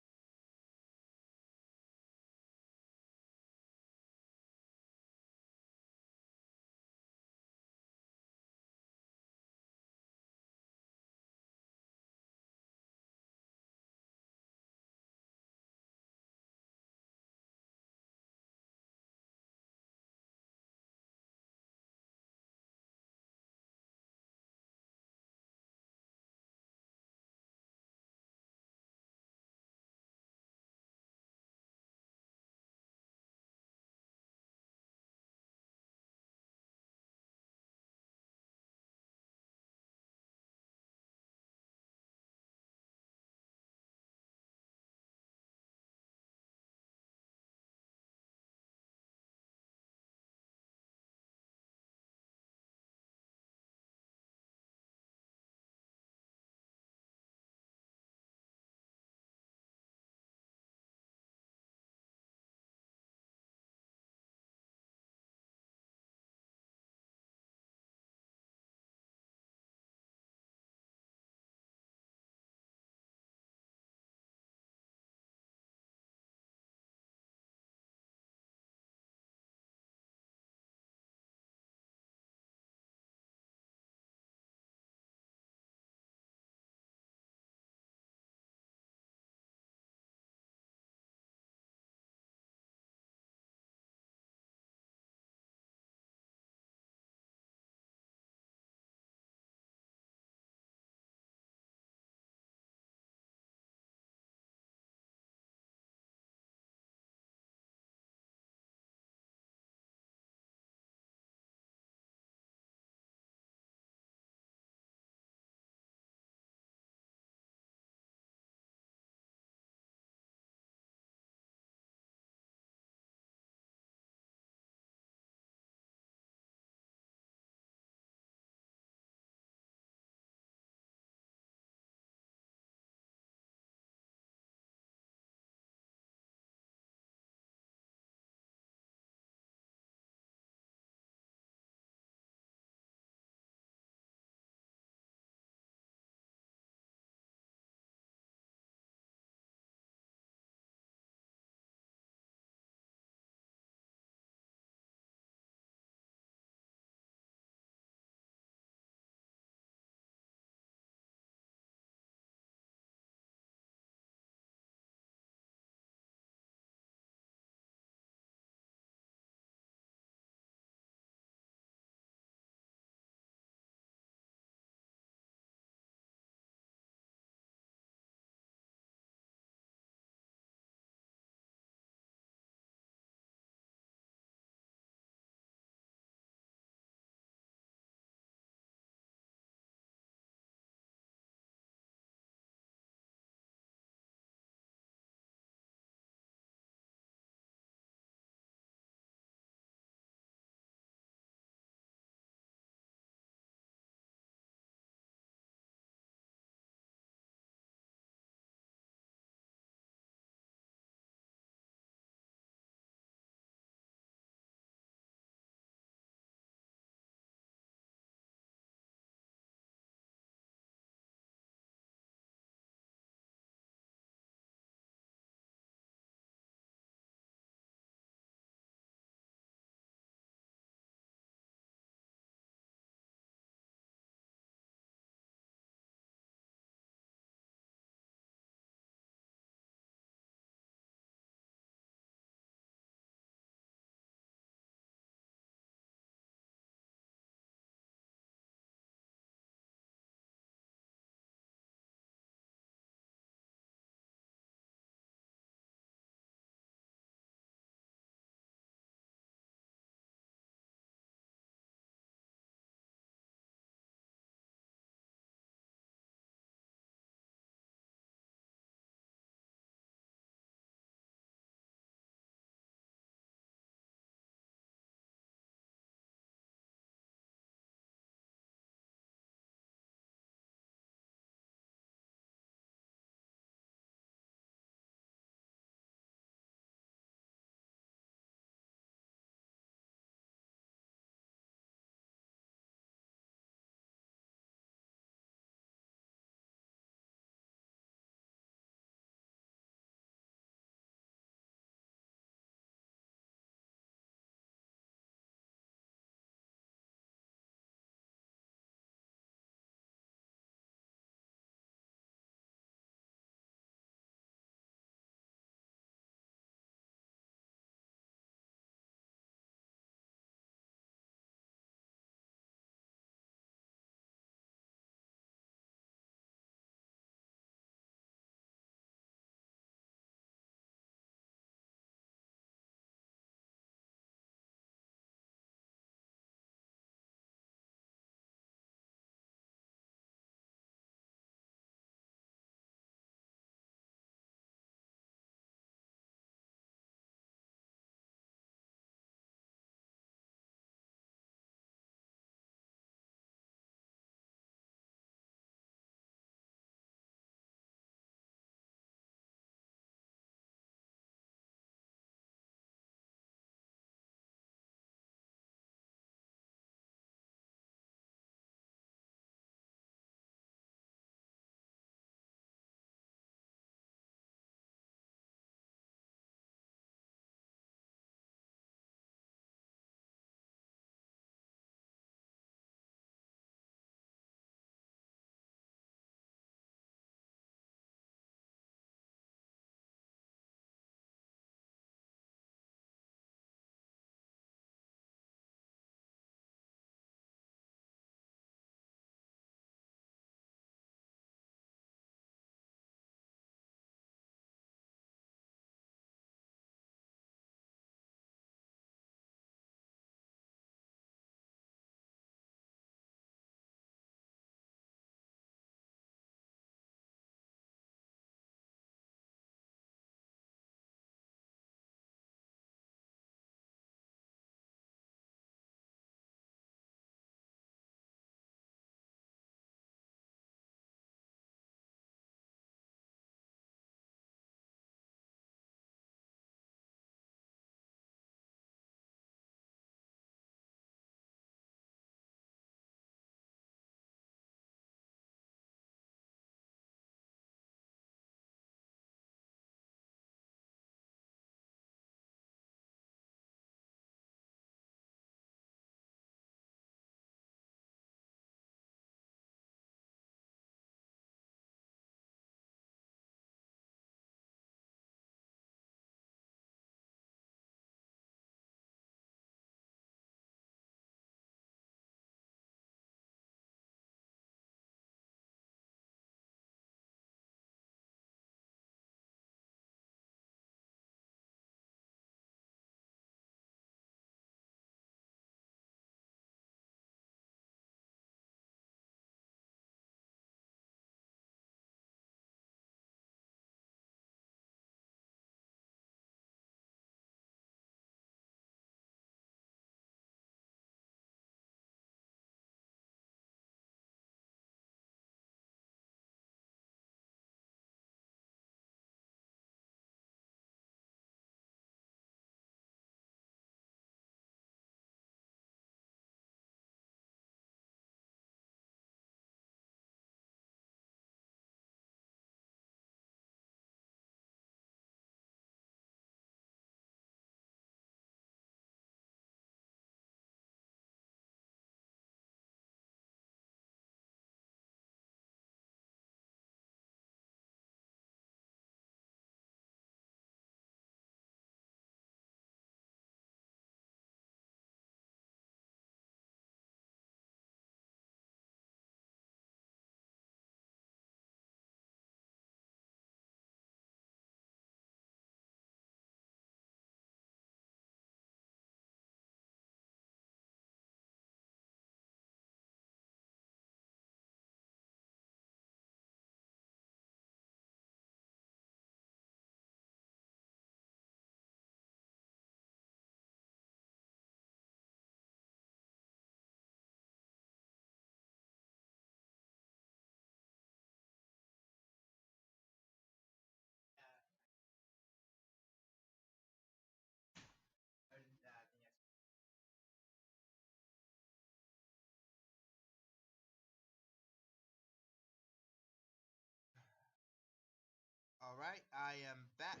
Alright, I am back.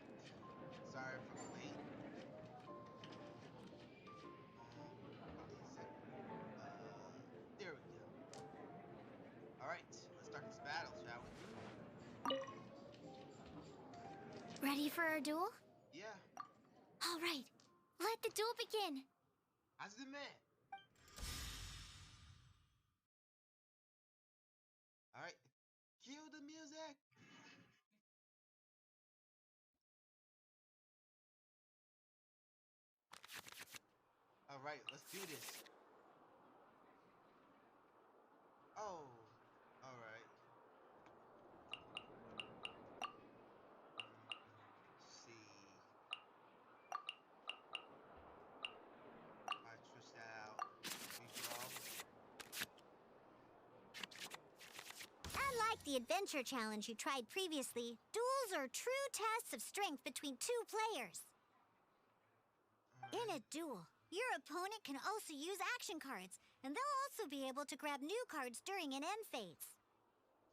Sorry for the wait. Give me a sec. There we go. Alright, let's start this battle, shall we? Ready for our duel? Yeah, All right, let the duel begin. as the man. Alright, cue the music. Alright, let's do this. Oh, alright. Let's see. I switch that out. Redraw. Unlike the adventure challenge you tried previously, duels are true tests of strength between two players. In a duel, your opponent can also use action cards, and they'll also be able to grab new cards during an end phase.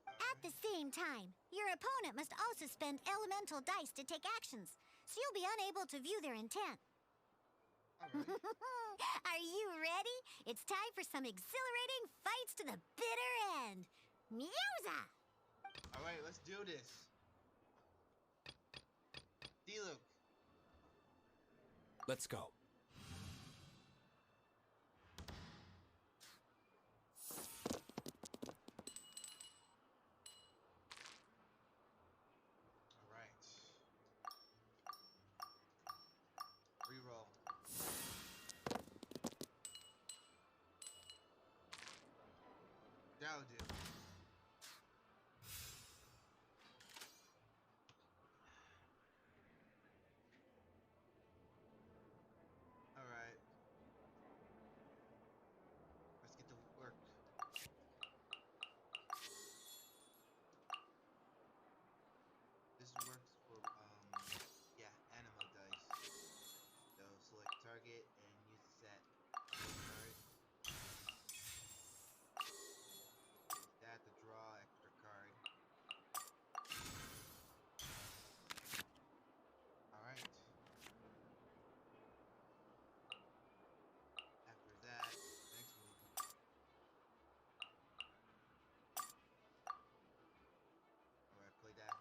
At the same time, your opponent must also spend elemental dice to take actions, so you'll be unable to view their intent. Alright. Are you ready? It's time for some exhilarating fights to the bitter end. Musa! Alright, let's do this. D-Luke. Let's go. Alright. Reroll. That'll do. Alright. Let's get to work. This works for, yeah, animal dice. So select target and use the set card. Use that to draw extra card. Alright. After that, next move. Alright, play that.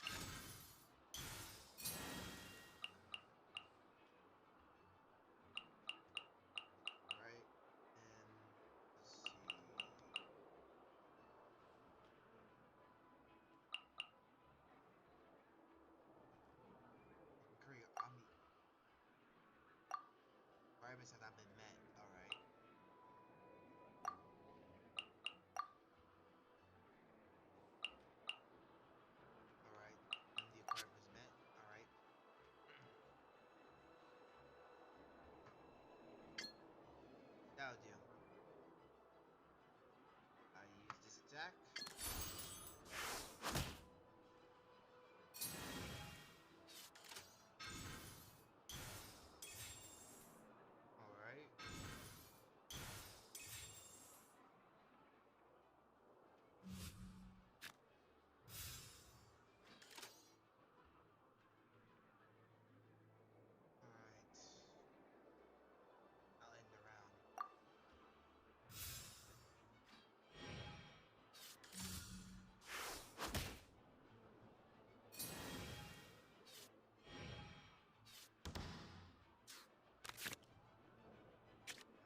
Alright, and let's see. Korea, requirements have not been met. Alright. Alright. And the requirement is met. Alright. That'll do. I use this attack. Alright. Alright. I'll end the round.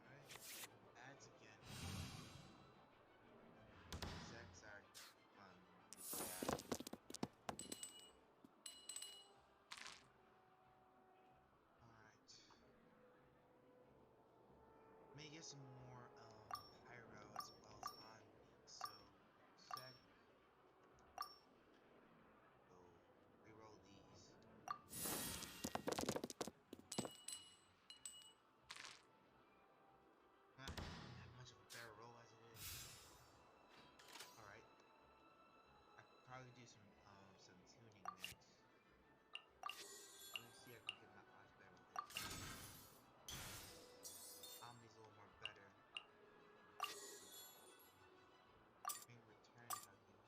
Alright. Ads again. Sex are fun. Yeah. Alright. May get some more pyro as well as on me. So sec. So reroll these. Not that much of a better roll as it is. Alright. I could probably do some tuning next. Let me see if I can get my odds better with it. Omni's a little more better. Maybe return if I can.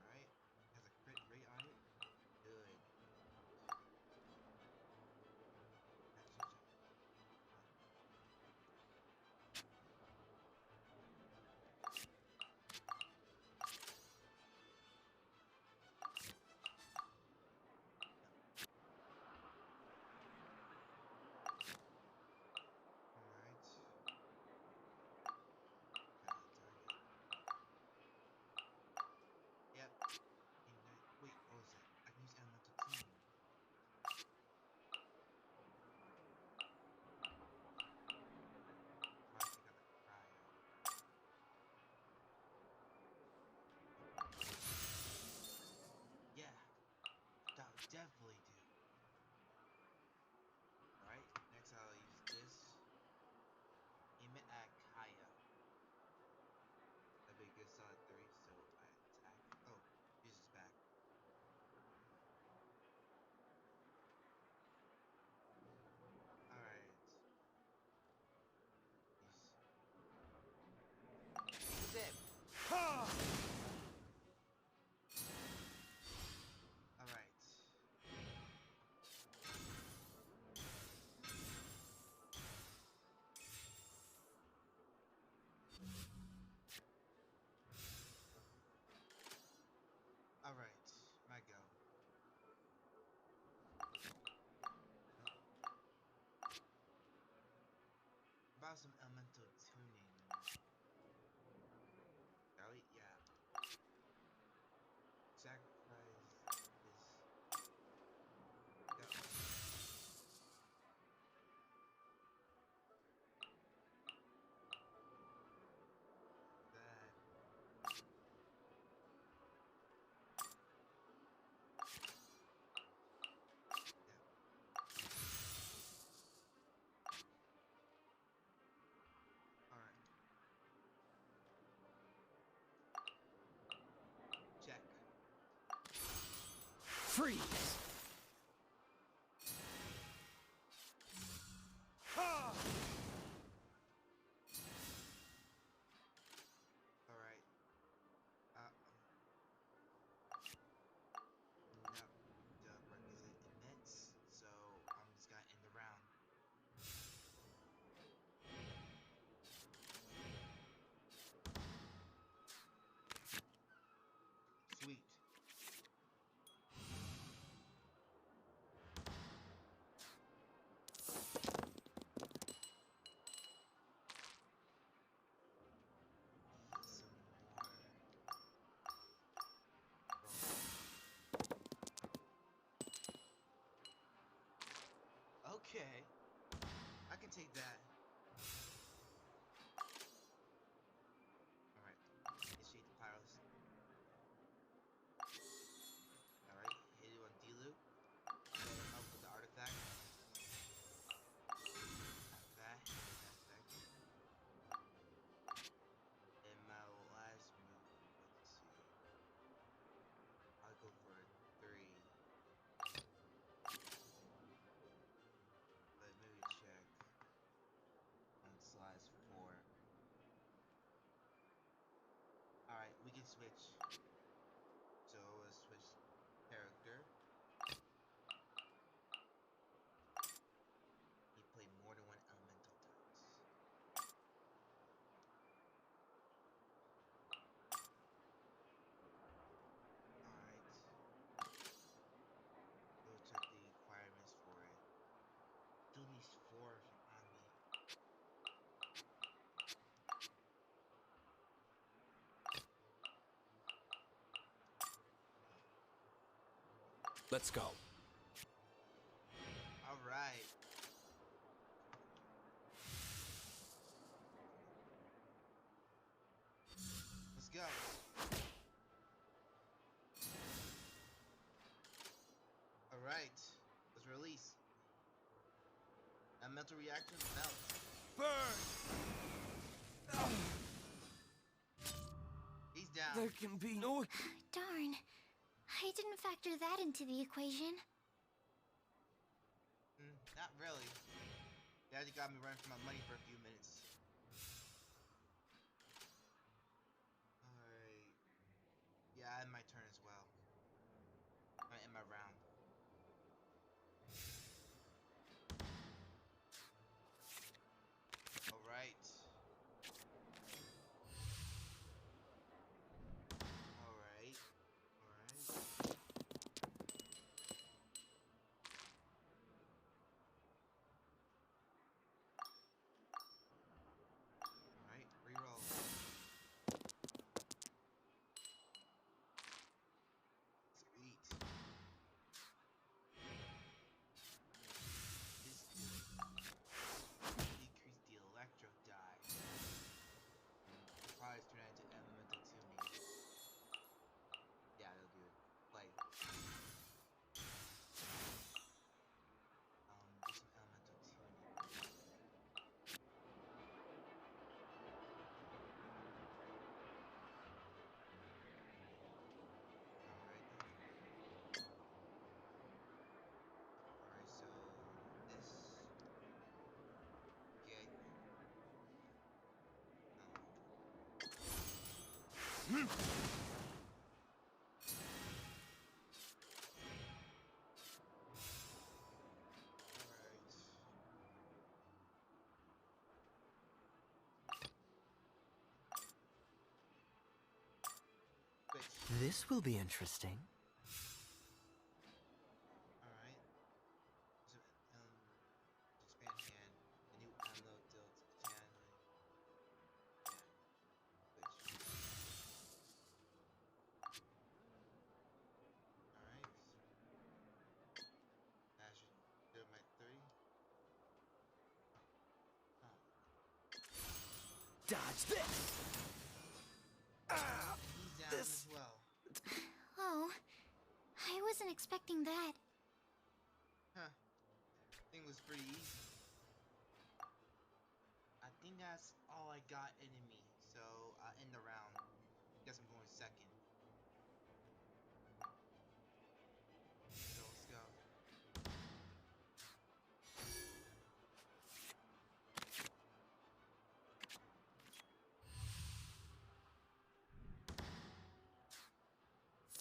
Alright. Ellie, yeah. Sacrifice this. Go. That. Yeah. Alright. Check. Freeze! Ha! Alright. Not the requisite emits, so I'm just gonna end the round. Sweet. Some more gold. Okay. I can take that. Alright. Initiate the pyros. Alright. Hit it on D-loop. Set him up with the artifact. Have that. Hit that effect. And my last move, let's see. I'll go for a 3. But maybe check on slash 4. Alright, we can switch. So let's switch character. You play more than one elemental types. Alright. Go check the requirements for it. Still needs 4 on me. Let's go. Alright. Let's go. Alright. Let's release. A mental reaction melt. Burn! He's down. There can be no... Darn. I didn't factor that into the equation. Not really. Daddy got me running for my money for a few minutes. Alright. Yeah, I had my turn as well. I end my round. Alright. Alright. Alright. Alright. Reroll. Sweet. This decrease the electro die. Surprise turn into elemental tuning. Yeah, that'll do it. Play. Do some elemental tuning. Alright. Alright, so this get alright. Switch. This will be interesting. Alright. So, expand hand. A new ammo dealt channeling. Dodge this! Ah, He's down this... as well. Oh, I wasn't expecting that. Huh. Thing was pretty easy. I think that's all I got in me. So I'll end the round. Guess I'm going second. So let's go.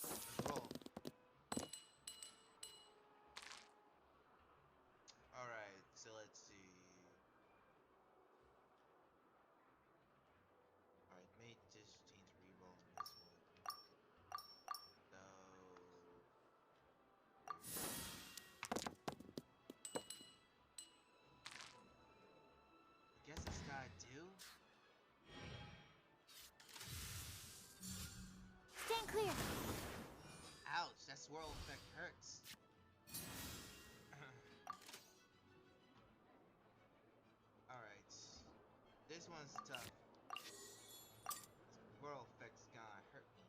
Let's roll. Alright, so let's see. Alright, may just change reroll on this one. So I guess it's gotta do. Stand clear. Ouch, that swirl effect hurts. Alright. This one's tough. Swirl effect's gonna hurt me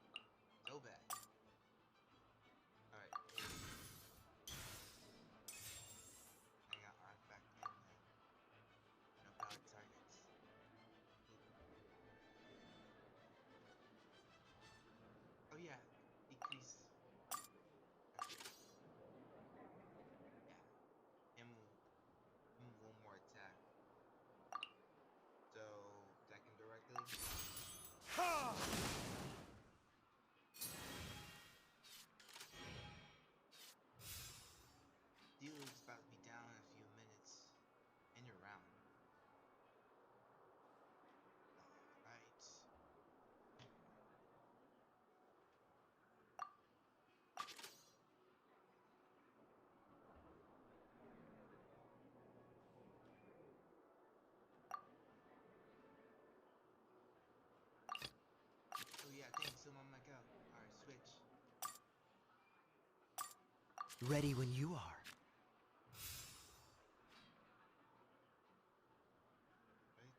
so bad. Alright. I got artifact in there. No bad targets. Oh yeah, decrease. Yeah, him one more attack. So attacking directly. Ha! Dealer's about to be down in a few minutes. In your round. Alright. Oh yeah, thanks, still on my go. Alright, switch. Ready when you are. Right.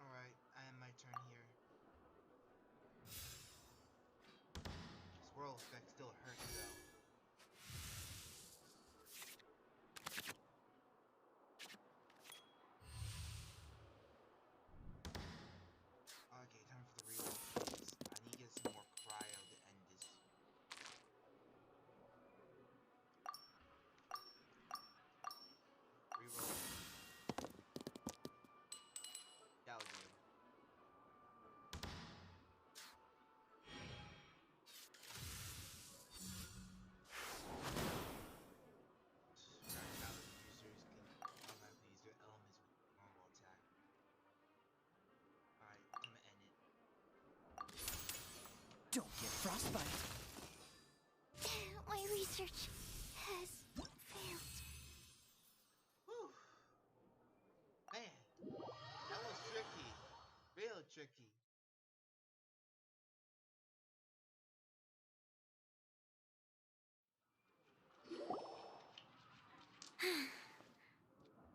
Alright, I am my turn here. Swirl effect still hurts though. Okay, time for the reroll. I need to get some more cryo to end this. Reroll. That'll do. Users can automatically use their elements with normal attack. Alright, I'm gonna end it. Don't get frostbite. My research has failed. Whew. Man, that was tricky. Real tricky.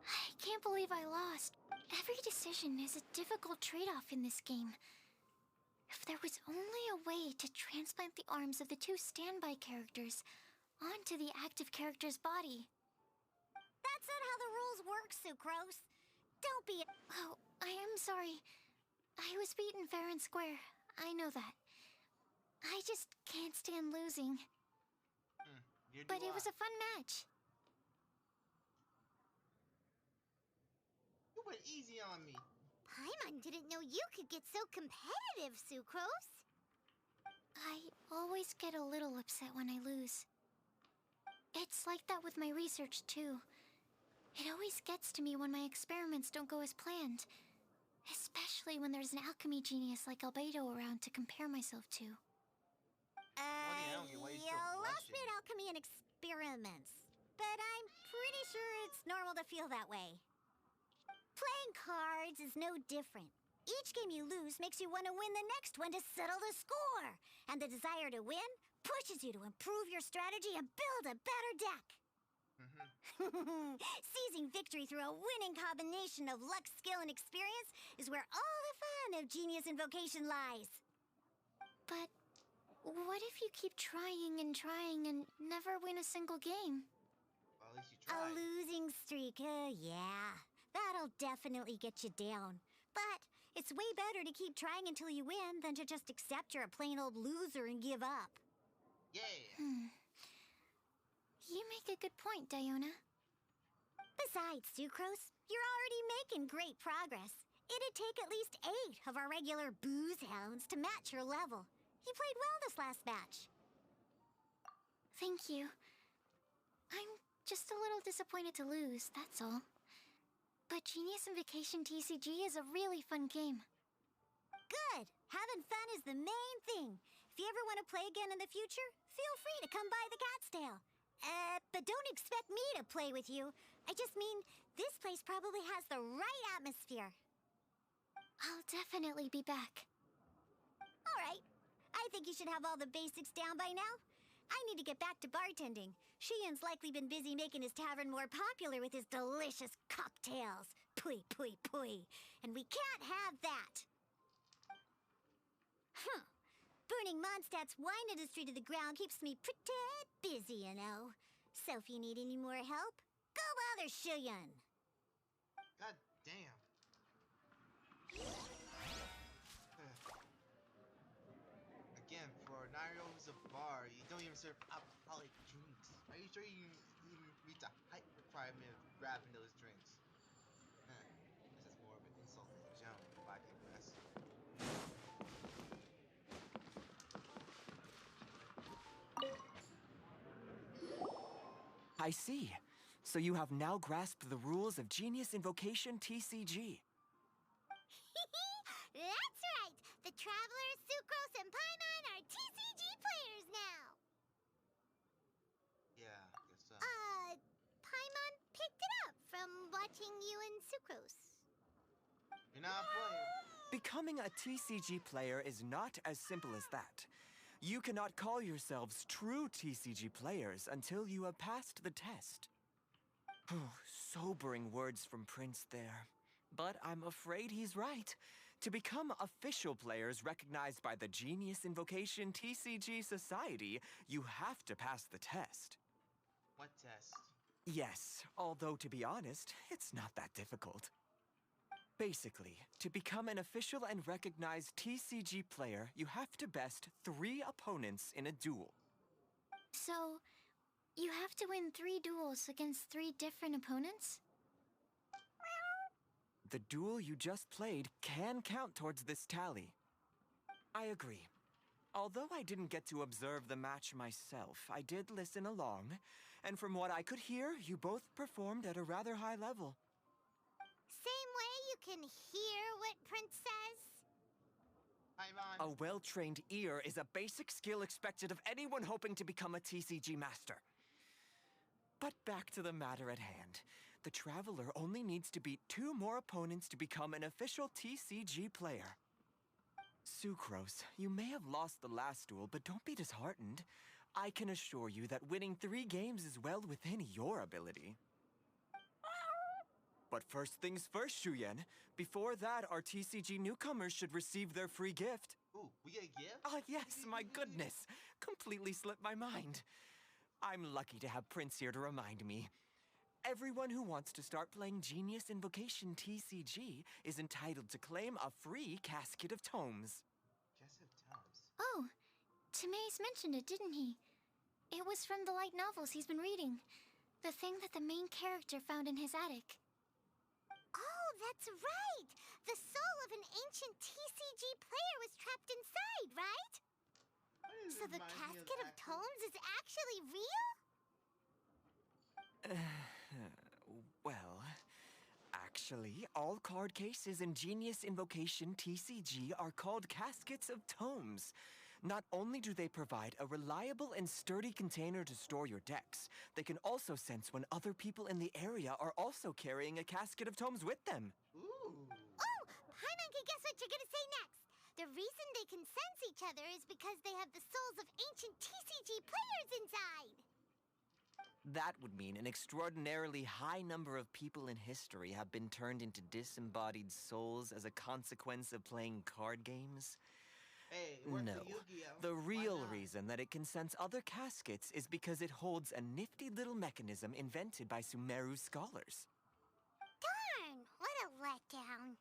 I can't believe I lost. Every decision is a difficult trade-off in this game. If there was only a way to transplant the arms of the two standby characters onto the active character's body. That's not how the rules work, Sucrose. Don't be. Oh, I am sorry. I was beaten fair and square. I know that. I just can't stand losing. But it was a fun match. You went easy on me. Paimon didn't know you could get so competitive, Sucrose. I always get a little upset when I lose. It's like that with my research, too. It always gets to me when my experiments don't go as planned. Especially when there's an alchemy genius like Albedo around to compare myself to. I don't get why you You still lost blushing. me at alchemy and experiments. But I'm pretty sure it's normal to feel that way. Playing cards is no different. Each game you lose makes you want to win the next one to settle the score. And the desire to win pushes you to improve your strategy and build a better deck. Seizing victory through a winning combination of luck, skill, and experience is where all the fun of Genius Invocation lies. But what if you keep trying and never win a single game? Well, at least you A tried. losing streak, yeah. That'll definitely get you down. But it's way better to keep trying until you win than to just accept you're a plain old loser and give up. Yeah. You make a good point, Diona. Besides, Sucrose, you're already making great progress. It'd take at least 8 of our regular booze hounds to match your level. You played well this last match. Thank you. I'm just a little disappointed to lose, that's all. But Genius Invocation TCG is a really fun game. Good. Having fun is the main thing. If you ever want to play again in the future, feel free to come by the Cat's Tail. But don't expect me to play with you. I just mean, this place probably has the right atmosphere. I'll definitely be back. All right. I think you should have all the basics down by now. I need to get back to bartending. Shiyan's likely been busy making his tavern more popular with his delicious cocktails. Pui, pui, pui. And we can't have that. Huh. Burning Mondstadt's wine industry to the ground keeps me pretty busy, you know. So if you need any more help, go bother Shiyan. God damn. Again, for a 9-year-old who's a bar, you don't even serve alcoholic drinks. Are you sure you even meet the height requirement of grabbing those drinks? This is more of an insult to the gentleman, if I digress. I see. So you have now grasped the rules of Genius Invocation TCG. That's right! The Travelers, Sucrose, and Paimon are TCG players now! Yeah, I guess so. Paimon picked it up from watching you and Sucrose. You're not a player. Becoming a TCG player is not as simple as that. You cannot call yourselves true TCG players until you have passed the test. Sobering words from Prince there. But I'm afraid he's right. To become official players recognized by the Genius Invocation TCG Society, you have to pass the test. What test? Yes, although to be honest, it's not that difficult. Basically, to become an official and recognized TCG player, you have to best 3 opponents in a duel. So, you have to win 3 duels against 3 different opponents? The duel you just played can count towards this tally. I agree. Although I didn't get to observe the match myself, I did listen along, and from what I could hear, you both performed at a rather high level. Same way you can hear what Prince says? Paimon. A well-trained ear is a basic skill expected of anyone hoping to become a TCG master. But back to the matter at hand. The Traveler only needs to beat 2 more opponents to become an official TCG player. Sucrose, you may have lost the last duel, but don't be disheartened. I can assure you that winning 3 games is well within your ability. But first things first, Shuyen. Before that, our TCG newcomers should receive their free gift. Ooh, we get a gift? Ah, yes, my goodness. Completely slipped my mind. I'm lucky to have Prince here to remind me. Everyone who wants to start playing Genius Invocation TCG is entitled to claim a free casket of tomes. Guess of Tums. Oh, Timaeus mentioned it, didn't he? It was from the light novels he's been reading. The thing that the main character found in his attic. Oh, that's right! The soul of an ancient TCG player was trapped inside, right? So the casket of tomes is actually real? Well, actually, all card cases in Genius Invocation TCG are called caskets of tomes. Not only do they provide a reliable and sturdy container to store your decks, they can also sense when other people in the area are also carrying a casket of tomes with them. Ooh. Oh, Paimon can guess what you're gonna say next. The reason they can sense each other is because they have the souls of ancient TCG players inside. That would mean an extraordinarily high number of people in history have been turned into disembodied souls as a consequence of playing card games? Hey, it worked for No. Yu-Gi-Oh! The Why real not? reason that it can sense other caskets is because it holds a nifty little mechanism invented by Sumeru's scholars. Darn, what a letdown.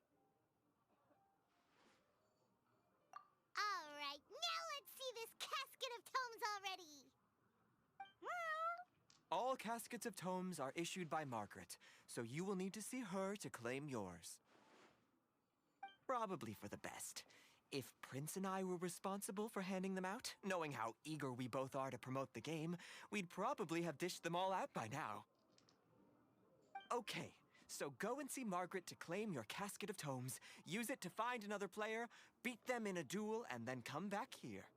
All right, now let's see this casket of tomes already. All caskets of tomes are issued by Margaret, so you will need to see her to claim yours. Probably for the best. If Prince and I were responsible for handing them out, knowing how eager we both are to promote the game, we'd probably have dished them all out by now. Okay, so go and see Margaret to claim your casket of tomes, use it to find another player, beat them in a duel, and then come back here.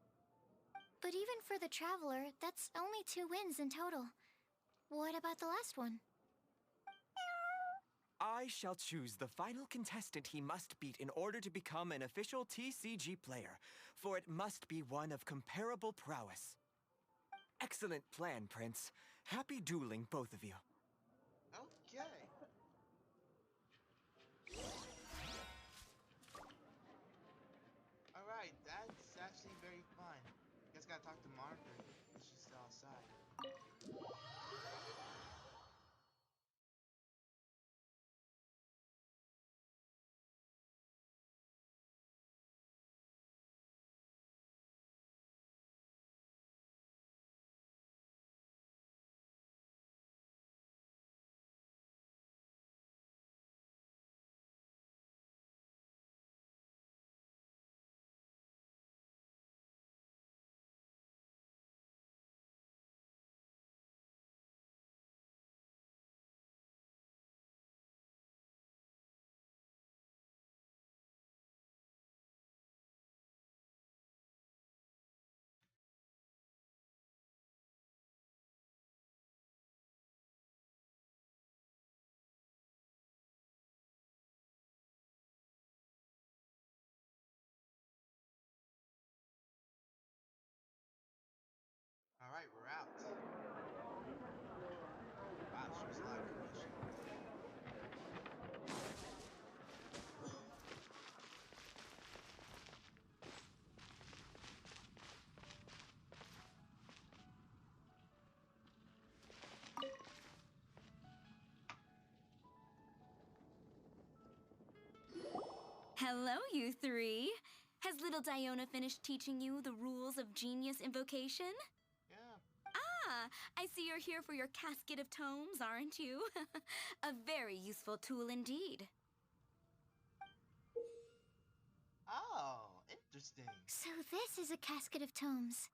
But even for the Traveler, that's only 2 wins in total. What about the last one? I shall choose the final contestant he must beat in order to become an official TCG player, for it must be one of comparable prowess. Excellent plan, Prince. Happy dueling, both of you. Okay. Alright, that's actually very fun. Guess gotta talk to Margaret. She's still outside. Alright, we're out. Wow, she was a lot of commotion. Hello, you three. Has little Diona finished teaching you the rules of genius invocation? Yeah. Ah, I see you're here for your casket of tomes, aren't you? A very useful tool indeed. Oh, interesting. So this is a casket of tomes.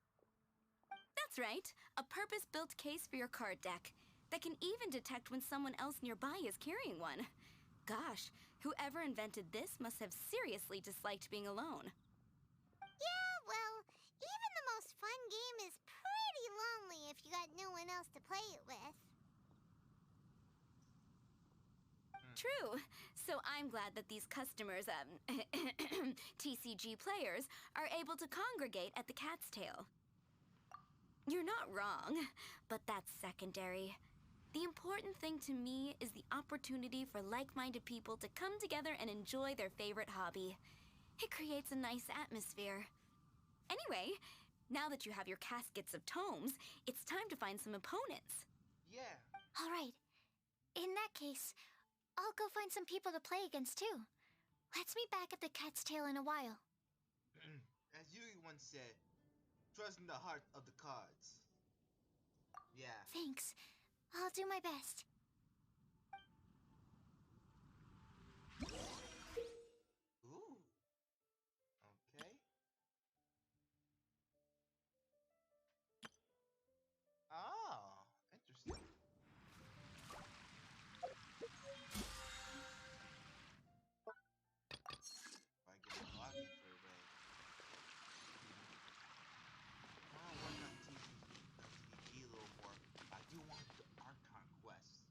That's right, a purpose-built case for your card deck that can even detect when someone else nearby is carrying one. Gosh, whoever invented this must have seriously disliked being alone. Yeah, well, even the most fun game is pretty lonely if you got no one else to play it with. True. So I'm glad that these customers, TCG players, are able to congregate at the Cat's Tail. You're not wrong, but that's secondary. The important thing to me is the opportunity for like-minded people to come together and enjoy their favorite hobby. It creates a nice atmosphere. Anyway, now that you have your caskets of tomes, it's time to find some opponents. Yeah. All right. In that case, I'll go find some people to play against too. Let's meet back at the Cat's Tail in a while. As Yui once said, trust in the heart of the cards. Yeah. Thanks. I'll do my best. Ooh. Okay. Oh, interesting. If I get a login for a day. I want to work on TCG a little more. I do want the art conquest.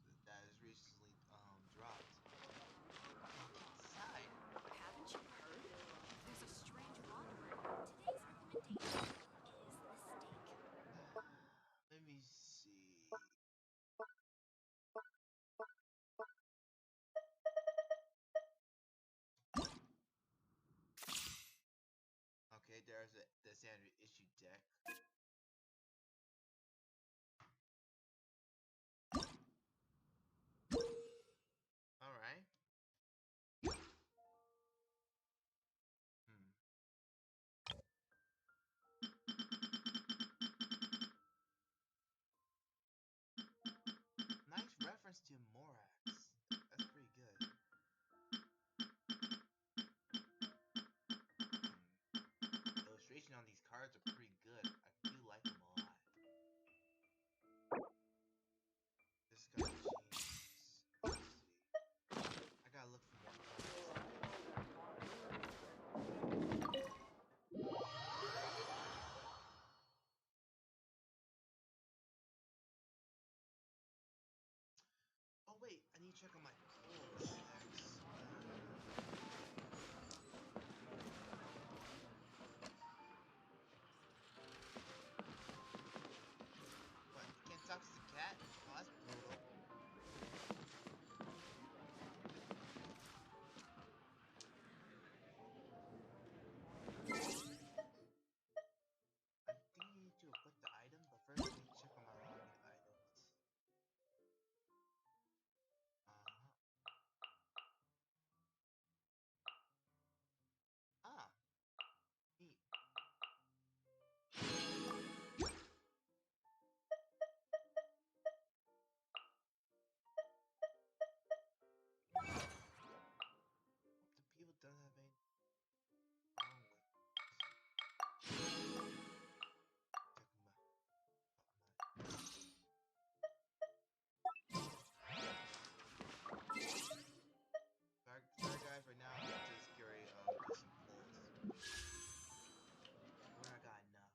me check on my pulse next. What? You can't talk to the cat? Oh, that's brutal. I think I need to equip the item, but first let me check on my login items. Uh-huh. Ah, neat. The people don't have any wrong with check my sorry guys, right now I'm just curious do some pulls. When I got enough.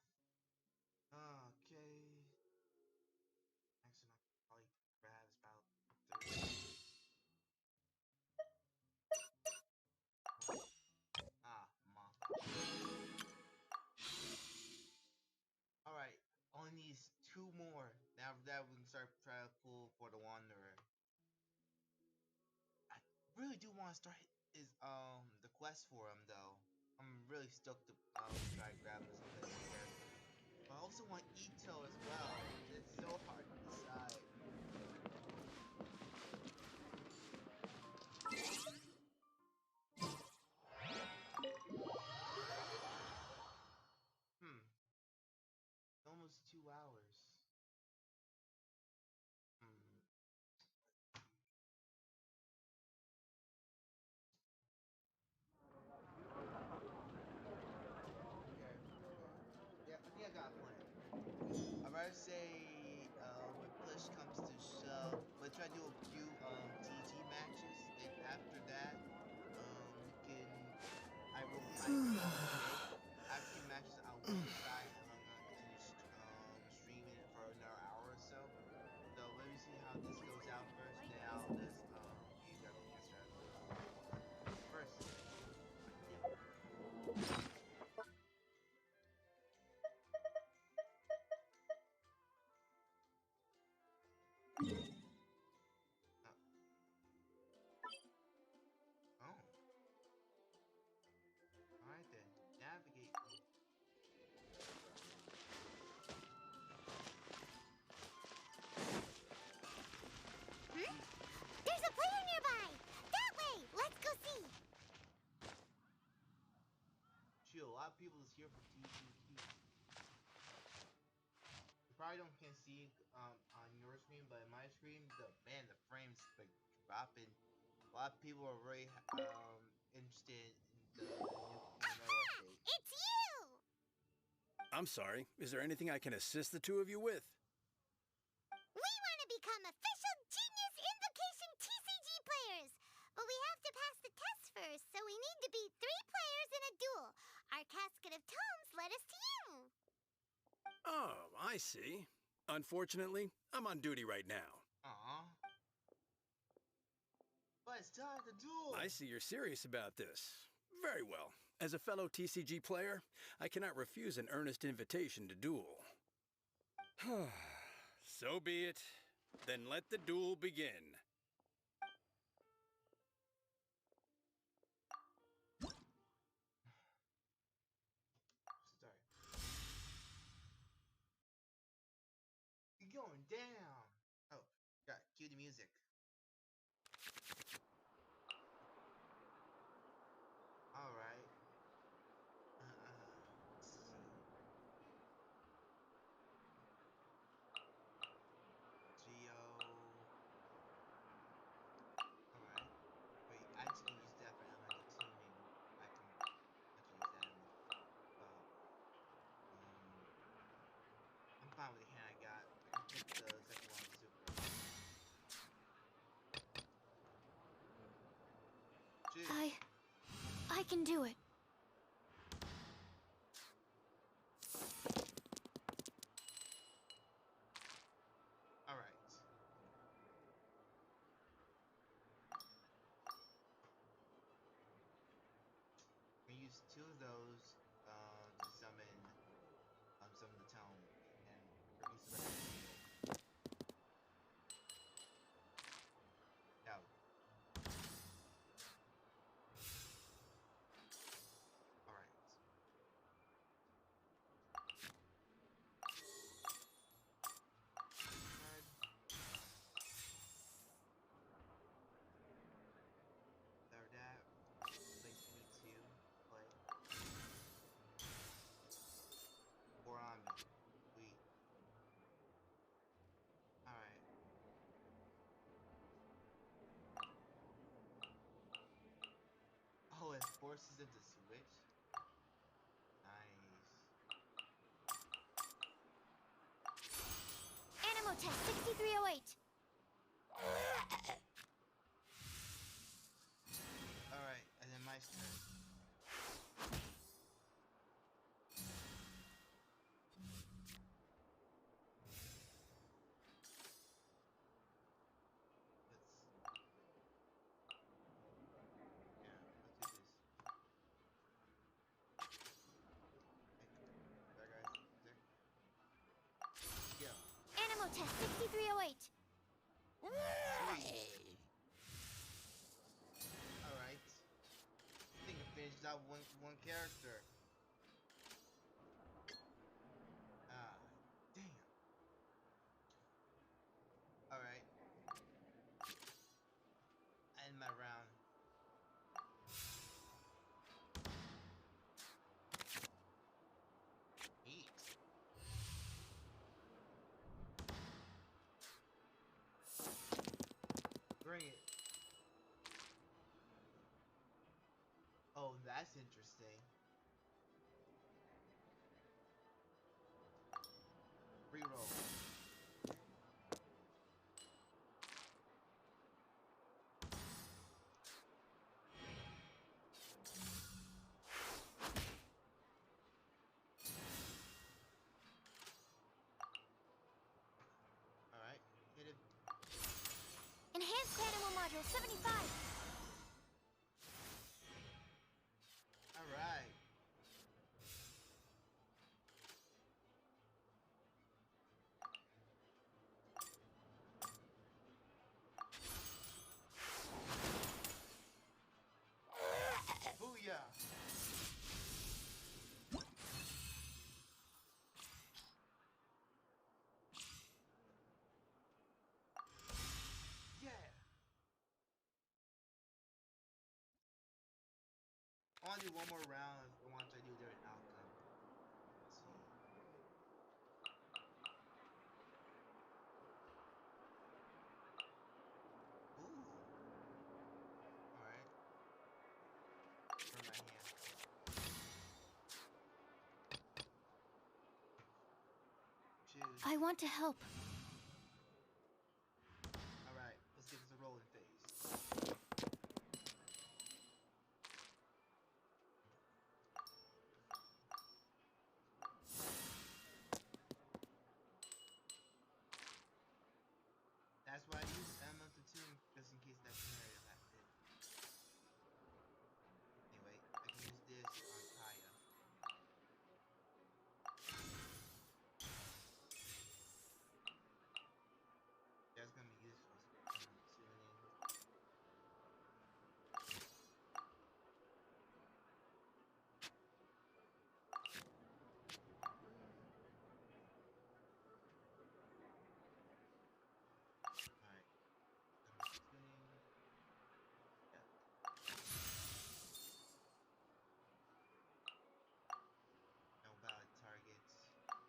Okay. Actually I could probably grab about 3. Ah, mom. Alright, only needs 2 more. Now that we can start trying to pull for the Wanderer. I really do want to start the quest for him though. I'm really stoked to try grabbing this place here. But I also want Ito as well. It's so hard to decide. Hmm. Almost 2 hours. Hmm. Okay. Okay. Yeah, I think I got a plan. I'd rather say when push comes to shove, let's try to do a few TG matches, and after that, we can. I call it a day. After few matches, I will decide if I'm gonna continue streaming it for another hour or so. So let me see how this goes out first. Then I'll just use everything as strategy moving forward. First, I think. Uh, oh, all right then. Navigate. Hmm? There's a player nearby! That way! Let's go see! Chill. A lot of people is here for TGP. You probably don't can see on your screen, but in my screen, the frames like dropping. A lot of people are really interested in the new 4.0 update. It's you! I'm sorry. Is there anything I can assist the two of you with? We want to become official Genius Invocation TCG players! But we have to pass the test first, so we need to beat 3 players in a duel. Our Casket of Tomes led us to you. Oh, I see. Unfortunately, I'm on duty right now. Aw. But it's time to duel! I see you're serious about this. Very well. As a fellow TCG player, I cannot refuse an earnest invitation to duel. So be it. Then let the duel begin. Start. You're going down! Oh, got cue the music. Alright. Let's see. Geo. Alright. Wait, I actually can use that for elemental teaming. I can actually use that in the I'm fine with the hand I got. I can pick the second one, super. Jeez. I can do it. Alright. use two of those to summon some of the tomes and produce the rest of the video. Now, all right. Card. After that, Blink 22 play. Four on me. Sweet. All right. Oh, it forces them to switch. Nice. Animal Test 6308. All right, and then my turn. Let's yeah, let's do this. Hey, sorry guys. There. Go. Animal Test 6308. Sweet. All right. I think I finished out one character. Ah, damn. All right. End my round. Eat. Bring it. Oh, that's interesting. Reroll. All right. Hit it. Enhanced Animal Module 75. All right. Booyah. Yeah. I want to do one more round. I want to try to do a different outcome. Let's see. Ooh. All right. From my hand. I Choose. want to help. All right. Let's get this a rolling phase. That's why I use Elemental Tune just in case that scenario happened. Anyway, I can use this on Kaya. That's gonna be useful. Tuning. Alright. Tuning. Yeah. No valid targets. Alright.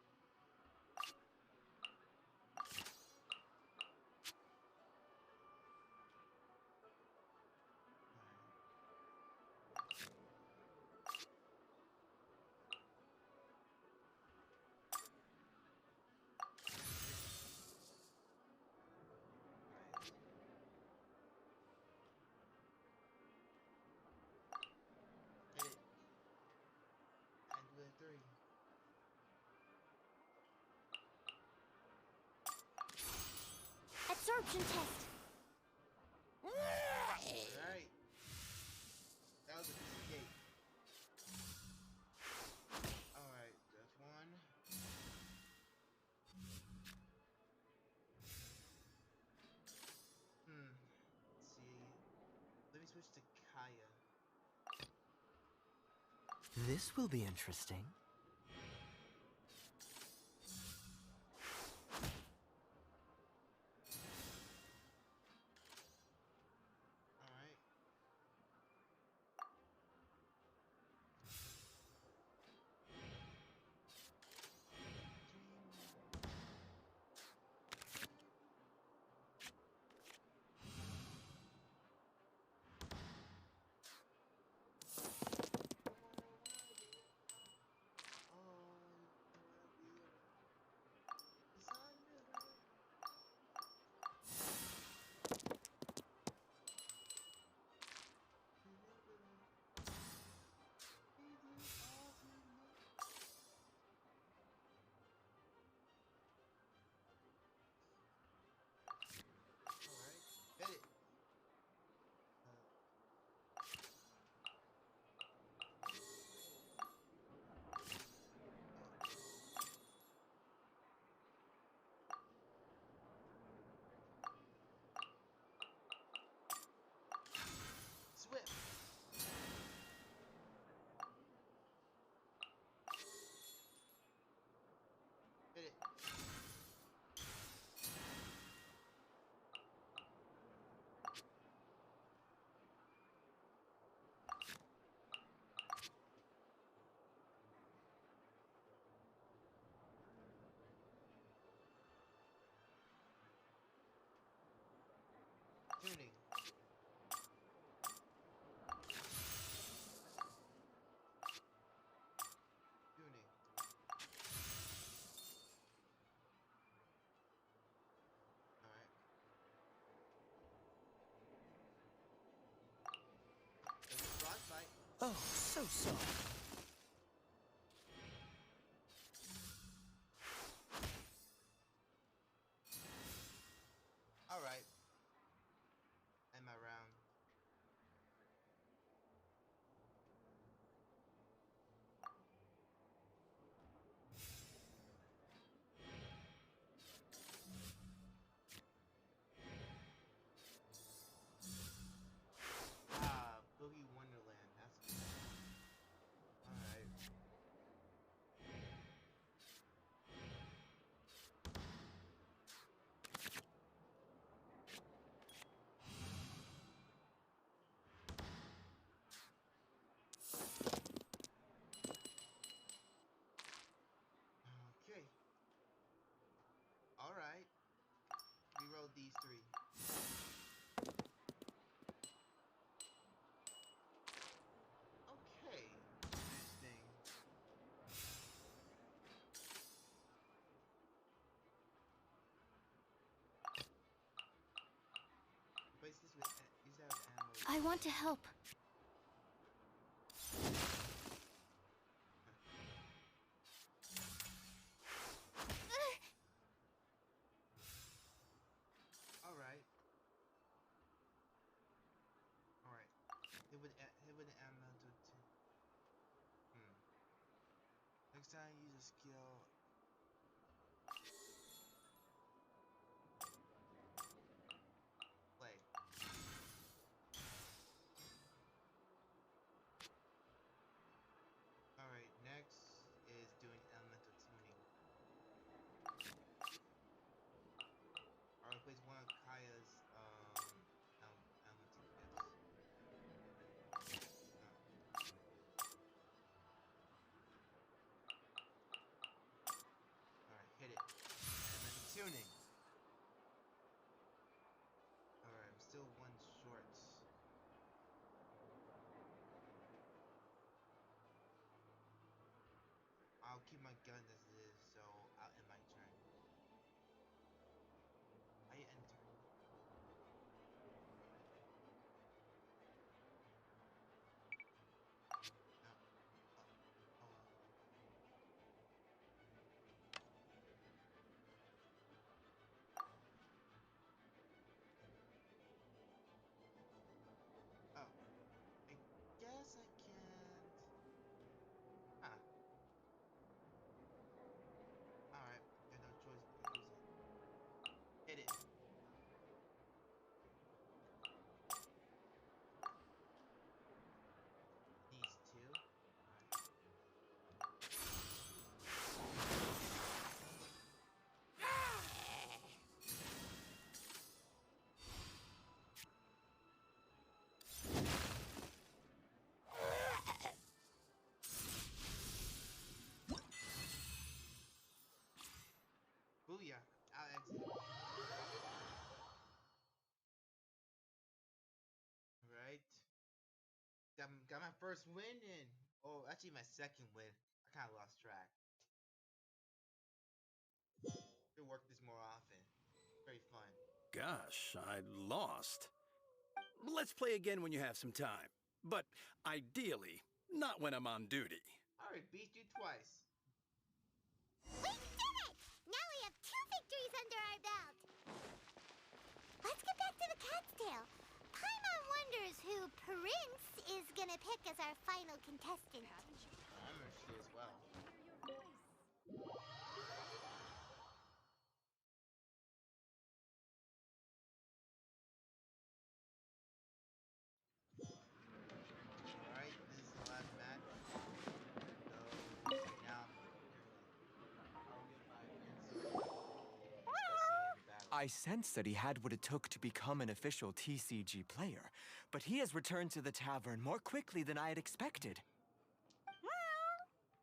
Alright. Hit it. And with a 3. Absorption Test. Alright. That was a piece of cake. switch to Kaya. This will be interesting. Alright. Alright, hit it. Swift. Hit it. Tuning. Tuning. Alright. There's a frostbite. Oh, so soft. Alright. End my round. Ah, Boogie Wonderland. That's good. Alright. Okay. Alright. Reroll these three. Okay. Interesting. Replace this with use that with ammo. I want to help. Alright. Alright. Hit with the ammo to two. Next time use a skill. Play. Alright, next is doing elemental tuning. I'll replace one of Kaya's elemental gifts. Alright, hit it. Elemental tuning. Alright, I'm still one short. I'll keep my gun as it is, so I'll end my turn. I end turn. No. Oh well. Oh. I guess I can't. Huh. got my first win in. Oh, actually my second win. I kind of lost track. Should work this more often. Very fun. Gosh, I lost. Let's play again when you have some time. But ideally, not when I'm on duty. I already beat you twice. We did it! Now we have 2 victories under our belt. Let's get back to the cat's tail. Paimon wonders who Prince is gonna pick as our final contestant. I'm interested as well. Alright, this is the last match. So now I'll get my I sensed that he had what it took to become an official TCG player, but he has returned to the tavern more quickly than I had expected.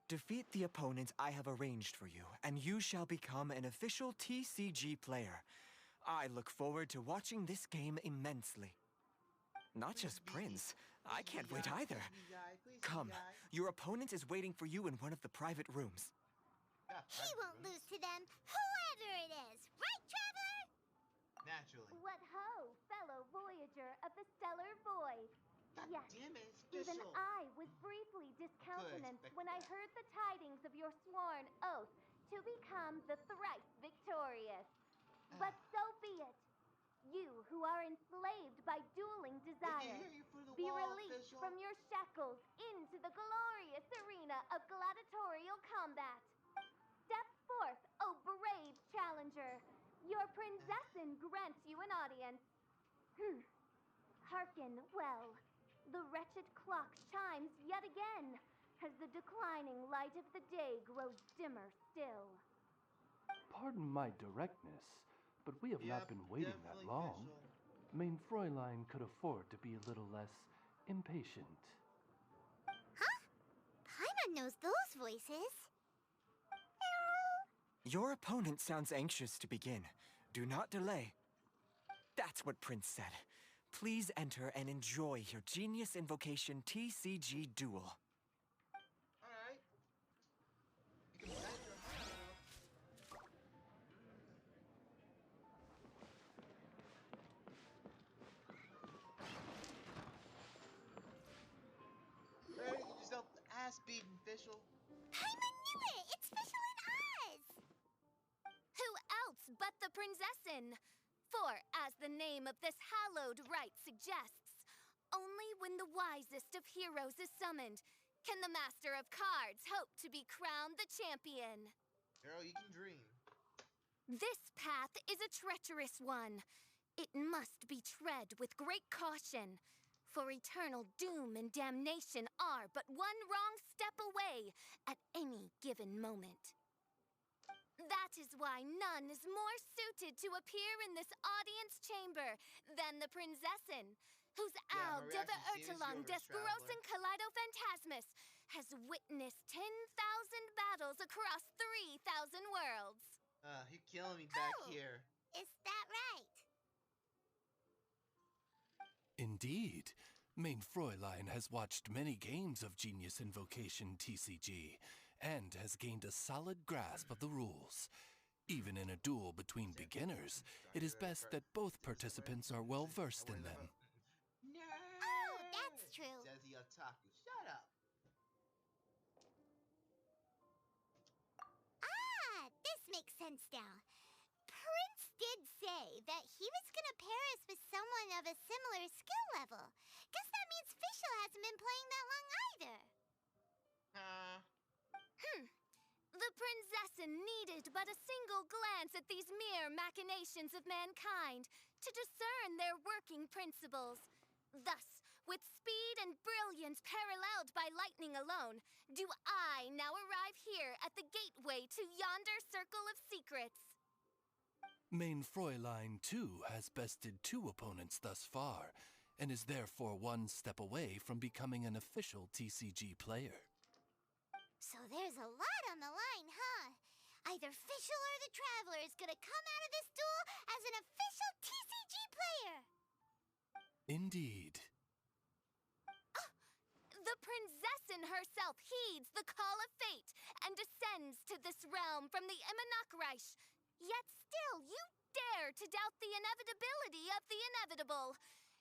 Defeat the opponent I have arranged for you, and you shall become an official TCG player. I look forward to watching this game immensely. Not just Prince. I can't wait either. Come, your opponent is waiting for you in one of the private rooms. He won't lose to them, whoever it is. Right, Traveler? Naturally. What ho, fellow voyager of the Stellar Void. God Yes, damn it, it's even official. I was briefly discountenanced expect when I that. heard the tidings of your sworn oath to become the thrice victorious. But so be it. You who are enslaved by dueling They desires, can't hear you through the be wall, released official. from your shackles into the glorious arena of gladiatorial combat. Step forth, O brave challenger. Your princessin grants you an audience. Hearken well. The wretched clock chimes yet again as the declining light of the day grows dimmer still. Pardon my directness, but we have not Yep, been waiting that definitely long. official. Main Fräulein could afford to be a little less impatient. Huh? Paimon knows those voices. Your opponent sounds anxious to begin. Do not delay. That's what Prince said. Please enter and enjoy your Genius Invocation TCG duel. Alright. You can bet your heart out. Ready to get yourself ass beaten, official. Paimon knew it! It's Fischl and Oz! Who else but the princessin? For, as the name of this hallowed rite suggests, only when the wisest of heroes is summoned can the master of cards hope to be crowned the champion. Girl, you can dream. This path is a treacherous one. It must be tread with great caution, for eternal doom and damnation are but one wrong step away at any given moment. That is why none is more suited to appear in this audience chamber than the princessin, whose Yeah, Al her Diva reaction seems Ertelang yours, Desgrossen Traveler. Kaleido-Phantasmus has witnessed 10,000 battles across 3,000 worlds. You're killing me back Oh. here. Is that right? Indeed. Main Fräulein has watched many games of Genius Invocation TCG and has gained a solid grasp of the rules. Even in a duel between beginners, it is best that both participants are well versed in them. No. Oh, that's true. Says the otaku. Shut up. Ah, this makes sense now. Prince did say that he was gonna pair us with someone of a similar skill level. Guess that means Fischl hasn't been playing that long either. The princessin needed but a single glance at these mere machinations of mankind to discern their working principles. Thus, with speed and brilliance paralleled by lightning alone, do I now arrive here at the gateway to yonder circle of secrets. Main Fräulein, too, has bested 2 opponents thus far, and is therefore one step away from becoming an official TCG player. So there's a lot on the line, huh? Either Fischl or the Traveler is gonna come out of this duel as an official TCG player. Indeed. realm from the Immonakreich. Yet still, you dare to doubt the inevitability of the inevitable.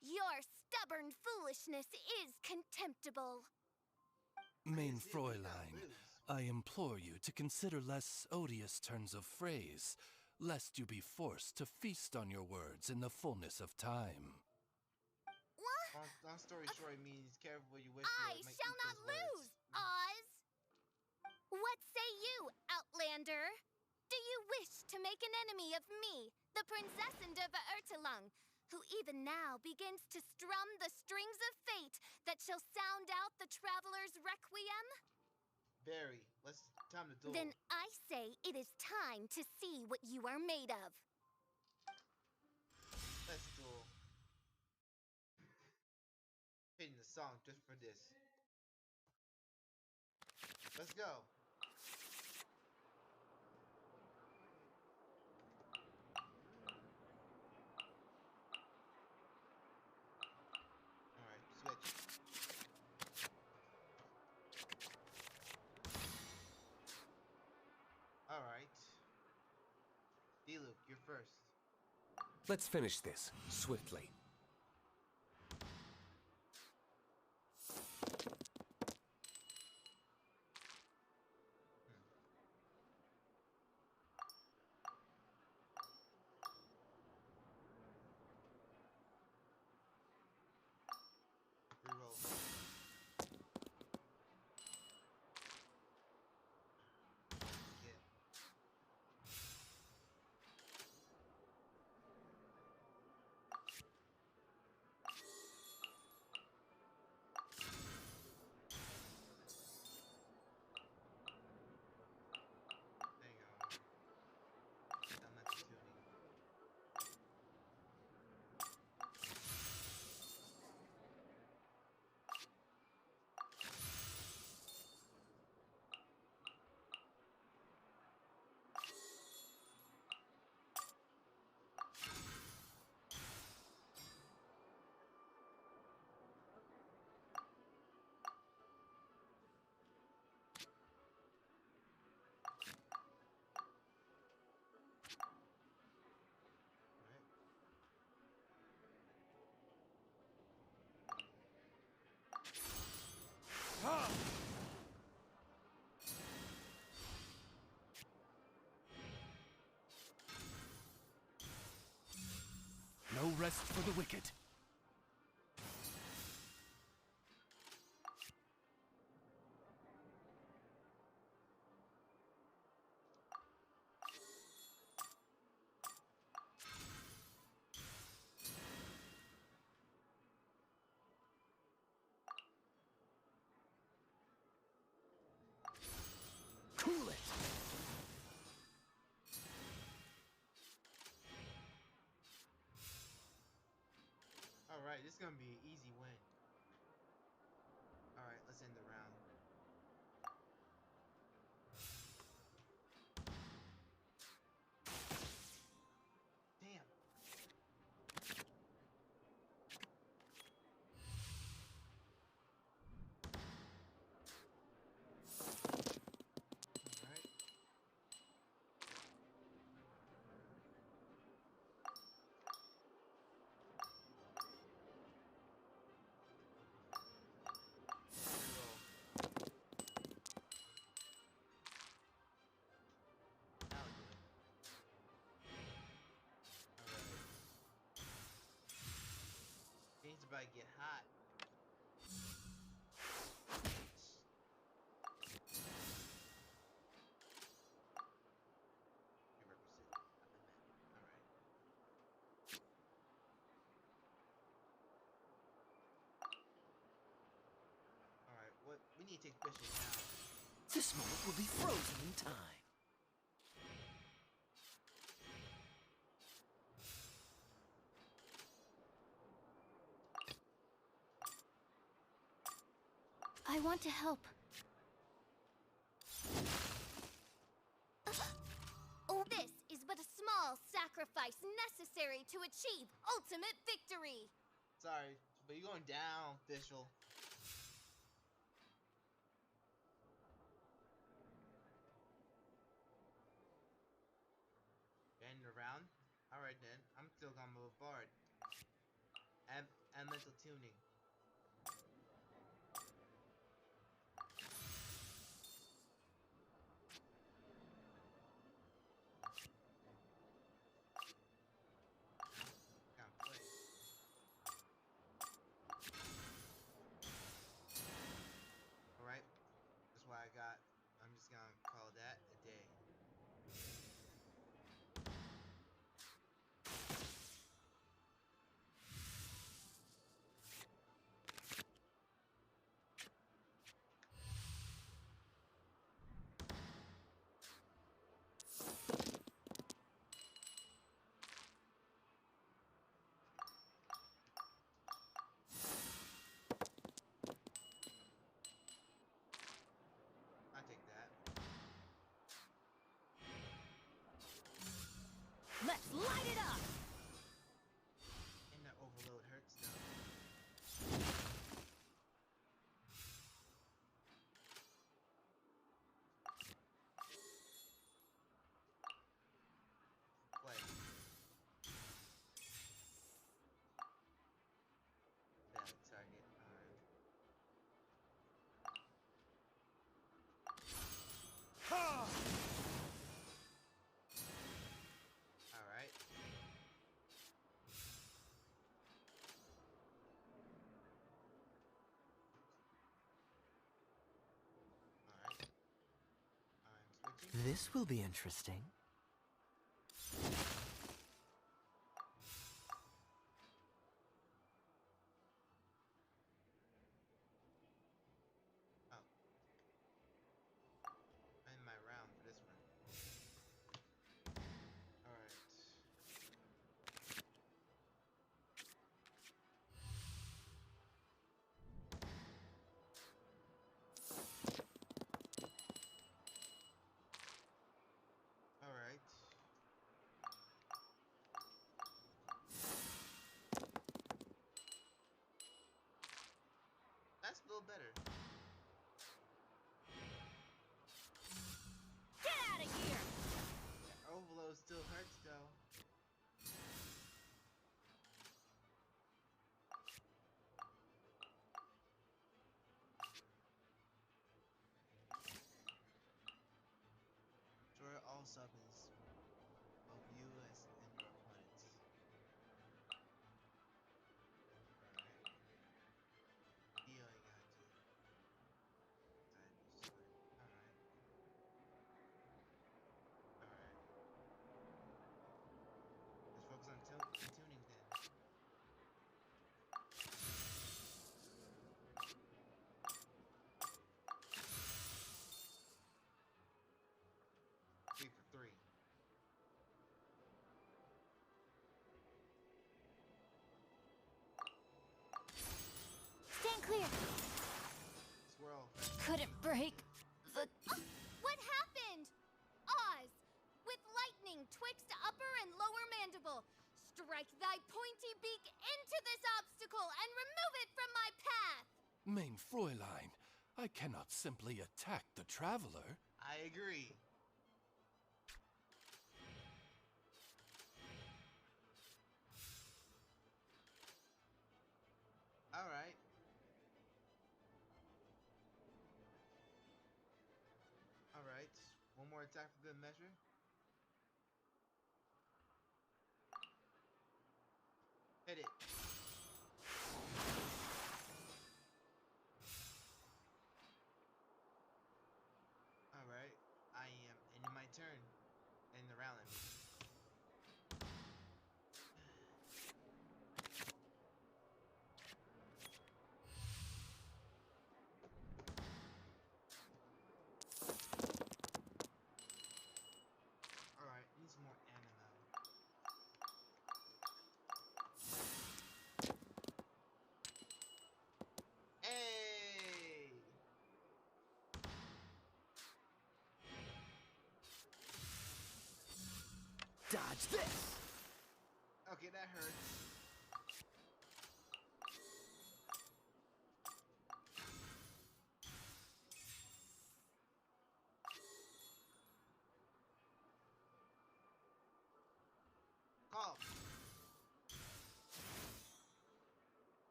Your stubborn foolishness is contemptible. Main See, we can't Fräulein, lose. I implore you to consider less odious turns of phrase, lest you be forced to feast on your words in the fullness of time. What? Long story short means careful what you wish for. I It might shall eat not those words. lose, Oz! What say you, Outlander? Do you wish to make an enemy of me, the Princess of Ertelung, who even now begins to strum the strings of fate that shall sound out the traveler's requiem? Very. Time to duel. Then I say it is time to see what you are made of. Let's duel. Hitting the song just for this. Let's go. Alright, switch. Alright. D-Luke, you're first. Let's finish this swiftly. Reroll. Yeah. Hang on. I'm not tuning. No rest for the wicked. Cool it. Alright, this is gonna be an easy win. Alright, let's end the round. Damn. Alright. Reroll. Now we do it. Alright. Things about to get hot. Prerequisite. Alright. Alright, what we need to take Bishop now. This moment will be frozen in time. I want to help. Oh, this is but a small sacrifice necessary to achieve ultimate victory. Sorry, but you're going down, official. Still combo with Bard. And mental tuning. Can't play. Alright. That's why I got. I'm just gonna call that a day. I take that. Let's light it up! And that overload hurts though. Play. Valid target. Alright. Alright. Alright. I'm switching. This will be interesting. Oh. In my round for this one. Alright. Alright. That's a little better. Get out of here! That overload still hurts though. Destroy all summons of you and your opponents. Alright. Heal I got to. Alright. Alright. Let's focus on tuning then. Three for three. Stand clear. Swirl. Couldn't break the... What happened? Oz, with lightning twixt upper and lower mandible, strike thy pointy beak into this obstacle and remove it from my path. Mein Fräulein, I cannot simply attack the traveler. I agree. Alright. Alright. One more attack for good measure. Hit it. Alright. I am ending my turn. In the round. Alright, need some more ammo. Hey! Dodge this! Okay, that hurts. Call.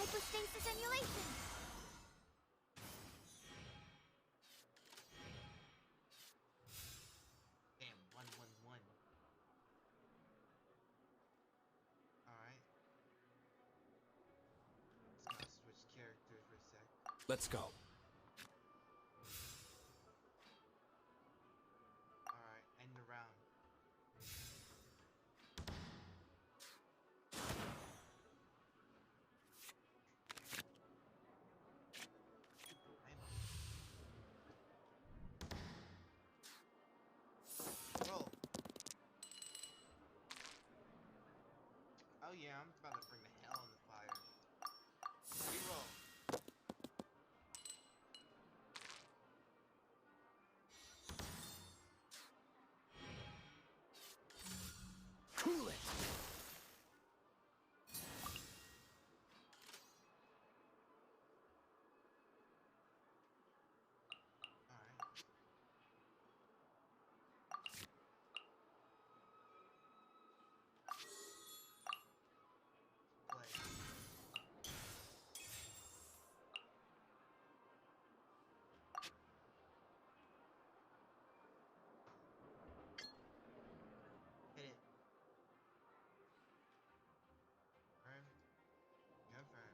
hypostasis emulation. Damn, 111. Alright. Just gonna switch characters for a sec. Let's go. Alright, end the round. Roll. Oh yeah, I'm about to bring the hell in the fire. Reroll. Cool it. Alright. Play. Hit it. Confirm. Confirm.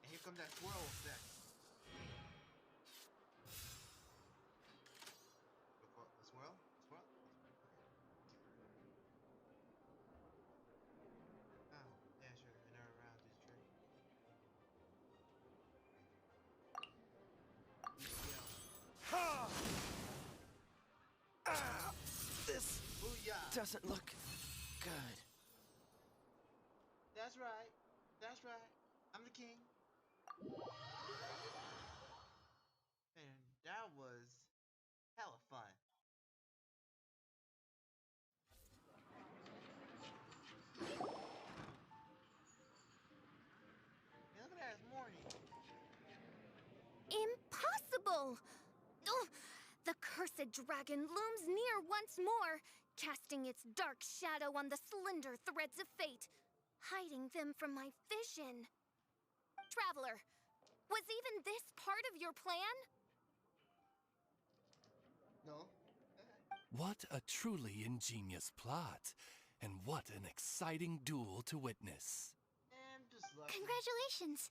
And here comes that swirl effect. The swirl? Swirl? Oh, yeah, sure. Another round is trick. This Booyah! doesn't look good. That's right. That's right. I'm the king. And that was hella fun. Hey, look at that, it's morning. Impossible! Ugh! The cursed dragon looms near once more, casting its dark shadow on the slender threads of fate, hiding them from my vision. Traveler, was even this part of your plan? No? What a truly ingenious plot. And what an exciting duel to witness. I'm just lucky. Congratulations!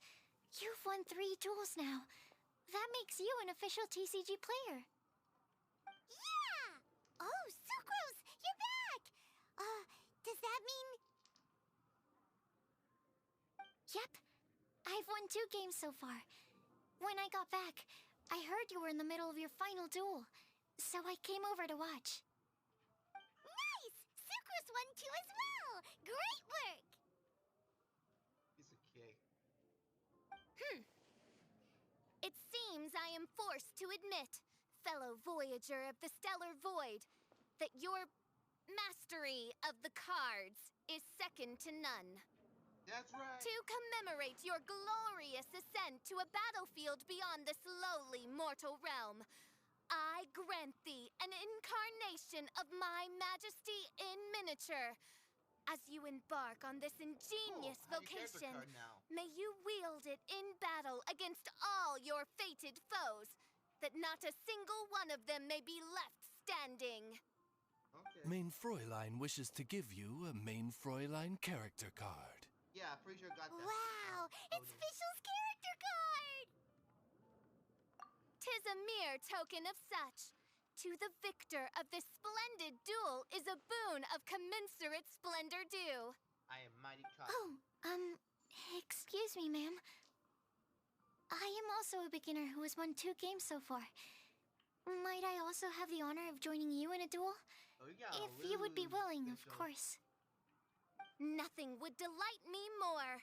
You've won 3 duels now. That makes you an official TCG player. Yeah! Oh, Sucrose, you're back! Does that mean... Yep. I've won 2 games so far. When I got back, I heard you were in the middle of your final duel, so I came over to watch. Nice! Sucrose won 2 as well! Great work! Piece of cake. It seems I am forced to admit, fellow voyager of the stellar void, that your mastery of the cards is second to none. That's right. To commemorate your glorious ascent to a battlefield beyond this lowly mortal realm, I grant thee an incarnation of my majesty in miniature. As you embark on this ingenious Cool. I have your character vocation, card now. may you wield it in battle against all your fated foes, that not a single one of them may be left standing. Okay. Main Fräulein wishes to give you a Main Fräulein character card. Yeah, I'm pretty sure I got that. Wow! It's Fischl's character card! 'Tis a mere token of such. To the victor of this splendid duel is a boon of commensurate splendor due. I am mighty cocky. Oh, excuse me, ma'am. I am also a beginner who has won 2 games so far. Might I also have the honor of joining you in a duel? Oh, you gotta If you would be lose, willing, of Fischl. course. Nothing would delight me more.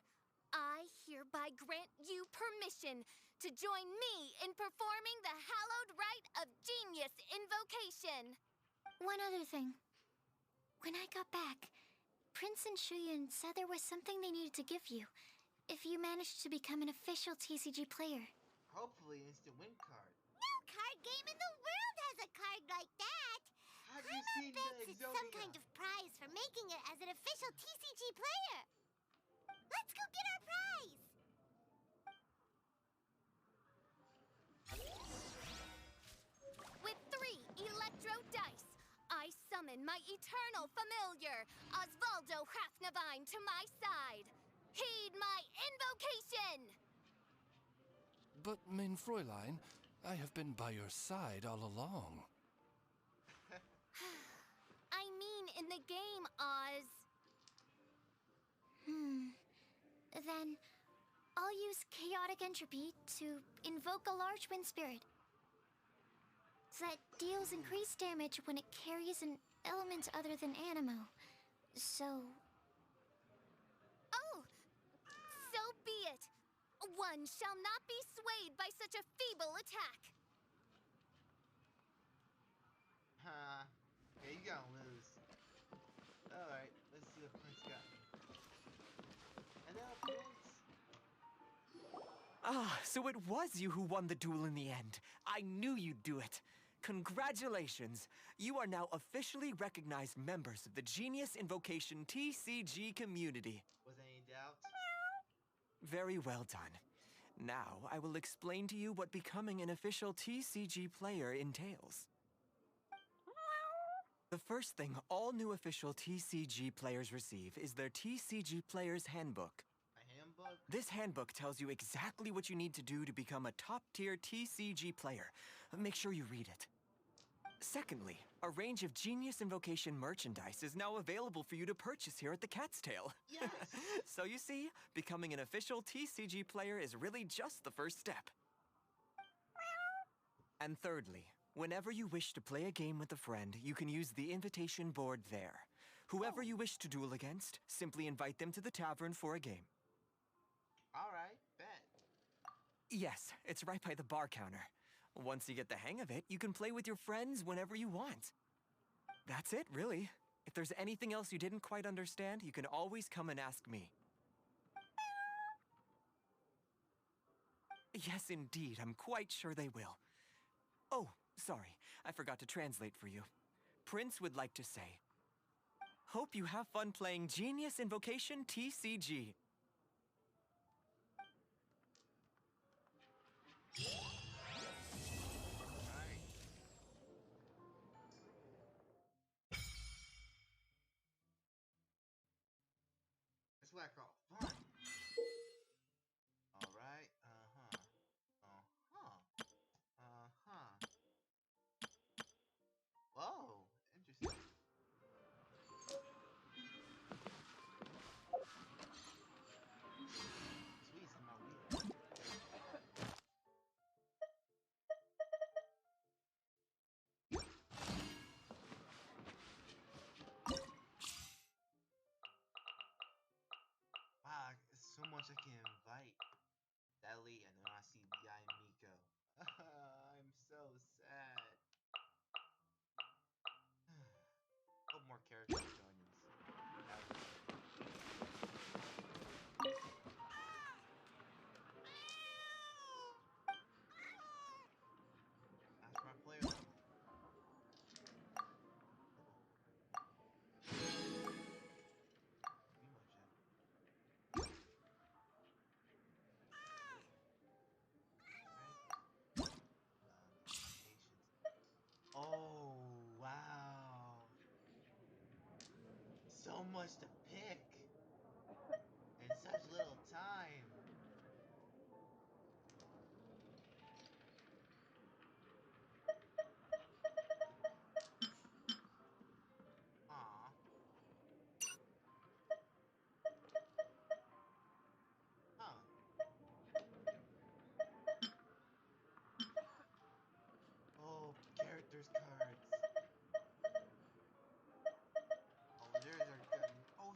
I hereby grant you permission to join me in performing the hallowed rite of genius invocation. One other thing. When I got back, Prince and Shuyan said there was something they needed to give you if you managed to become an official TCG player. Hopefully, instant win card. No card game in the world has a card like that. Have you seen the Bets it's some Exodia? kind of prize for making it as an official TCG player. Let's go get our prize! With 3 Electro Dice, I summon my eternal familiar, Osvaldo Hrafnavine, to my side. Heed my invocation! But, mein Fräulein, I have been by your side all along. I mean in the game, Oz. Then I'll use chaotic entropy to invoke a large wind spirit. That deals increased damage when it carries an element other than animo. So, Oh, so be it. One shall not be swayed by such a feeble attack. Huh. Yeah, you gonna lose. Alright, let's see what Prince got me. Hello, Prince. Ah, so it was you who won the duel in the end. I knew you'd do it. Congratulations! You are now officially recognized members of the Genius Invocation TCG community. Was any doubt? Very well done. Now, I will explain to you what becoming an official TCG player entails. The first thing all new official TCG players receive is their TCG Player's Handbook. A handbook? This handbook tells you exactly what you need to do to become a top-tier TCG player. Make sure you read it. Secondly, a range of Genius Invocation merchandise is now available for you to purchase here at the Cat's Tail. Yes! So you see, becoming an official TCG player is really just the first step. And thirdly, whenever you wish to play a game with a friend, you can use the invitation board there. Whoever you wish to duel against, simply invite them to the tavern for a game. Alright, bet. Yes, it's right by the bar counter. Once you get the hang of it, you can play with your friends whenever you want. That's it, really. If there's anything else you didn't quite understand, you can always come and ask me. Yes, indeed, I'm quite sure they will. Oh, sorry, I forgot to translate for you. Prince would like to say, hope you have fun playing Genius Invocation TCG. Alright. That's what I call fun. Alright, uh-huh. Uh-huh. Uh-huh. Whoa, interesting. Sweet, some more weed. Wow, so much I can invite. Sadly, I do not see Guy Miko. I'm so sad. Hope more characters join us. That would That's my player level. Emotion. Right? Patience. Oh, wow. So much to pick in such little time. Aw. Huh. Oh, characters cards. Oh, there's our gun. Oh,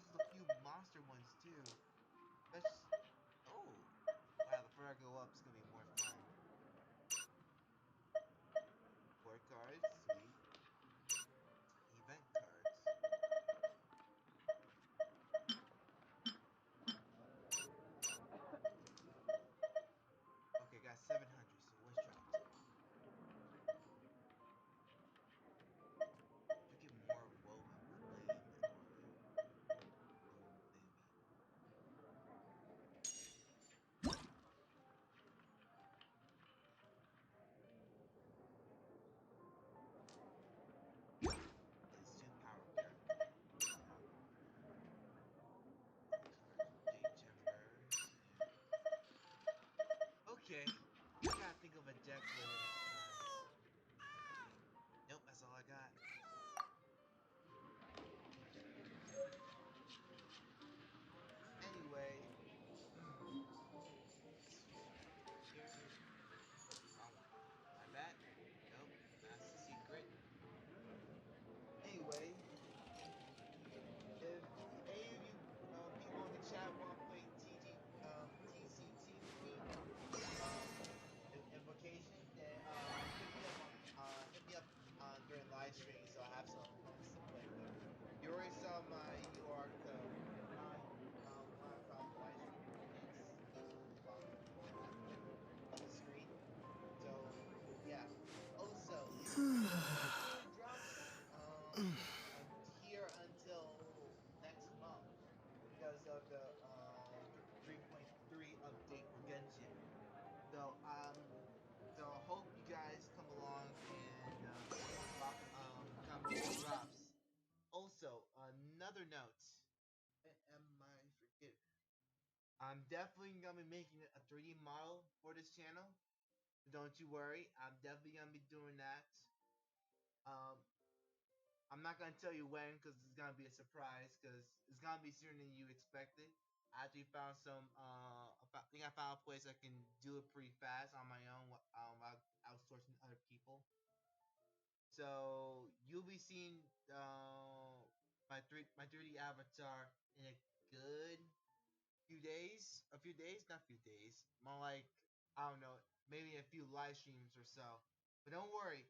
I'm definitely gonna be making a 3D model for this channel. Don't you worry, I'm definitely gonna be doing that. Um, I'm not gonna tell you when because it's gonna be a surprise because it's gonna be sooner than you expected. I actually found some. I think I found a place I can do it pretty fast on my own. Without outsourcing other people. So you'll be seeing my 3D avatar in a good a few days, not few days, more like I don't know, maybe a few live streams or so. But don't worry,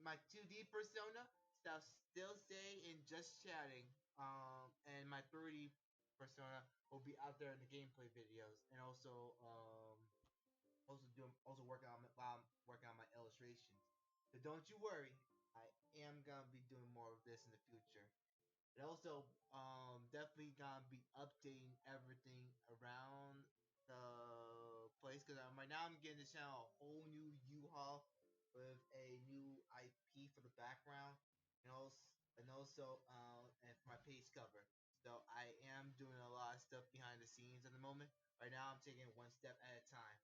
my 2D persona shall still stay in just chatting. And my 3D persona will be out there in the gameplay videos, and also working on while I'm working on my illustrations. So don't you worry, I am gonna be doing more of this in the future. And also, definitely gonna be updating everything around the place because right now I'm getting this channel a whole new U-Haul with a new IP for the background, and for my page cover. So I am doing a lot of stuff behind the scenes at the moment. Right now, I'm taking it one step at a time.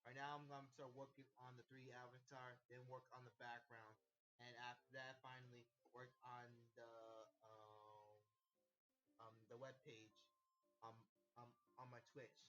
Right now, I'm gonna start working on the 3D avatar, then work on the background, and after that, finally work on the web page um on my Twitch.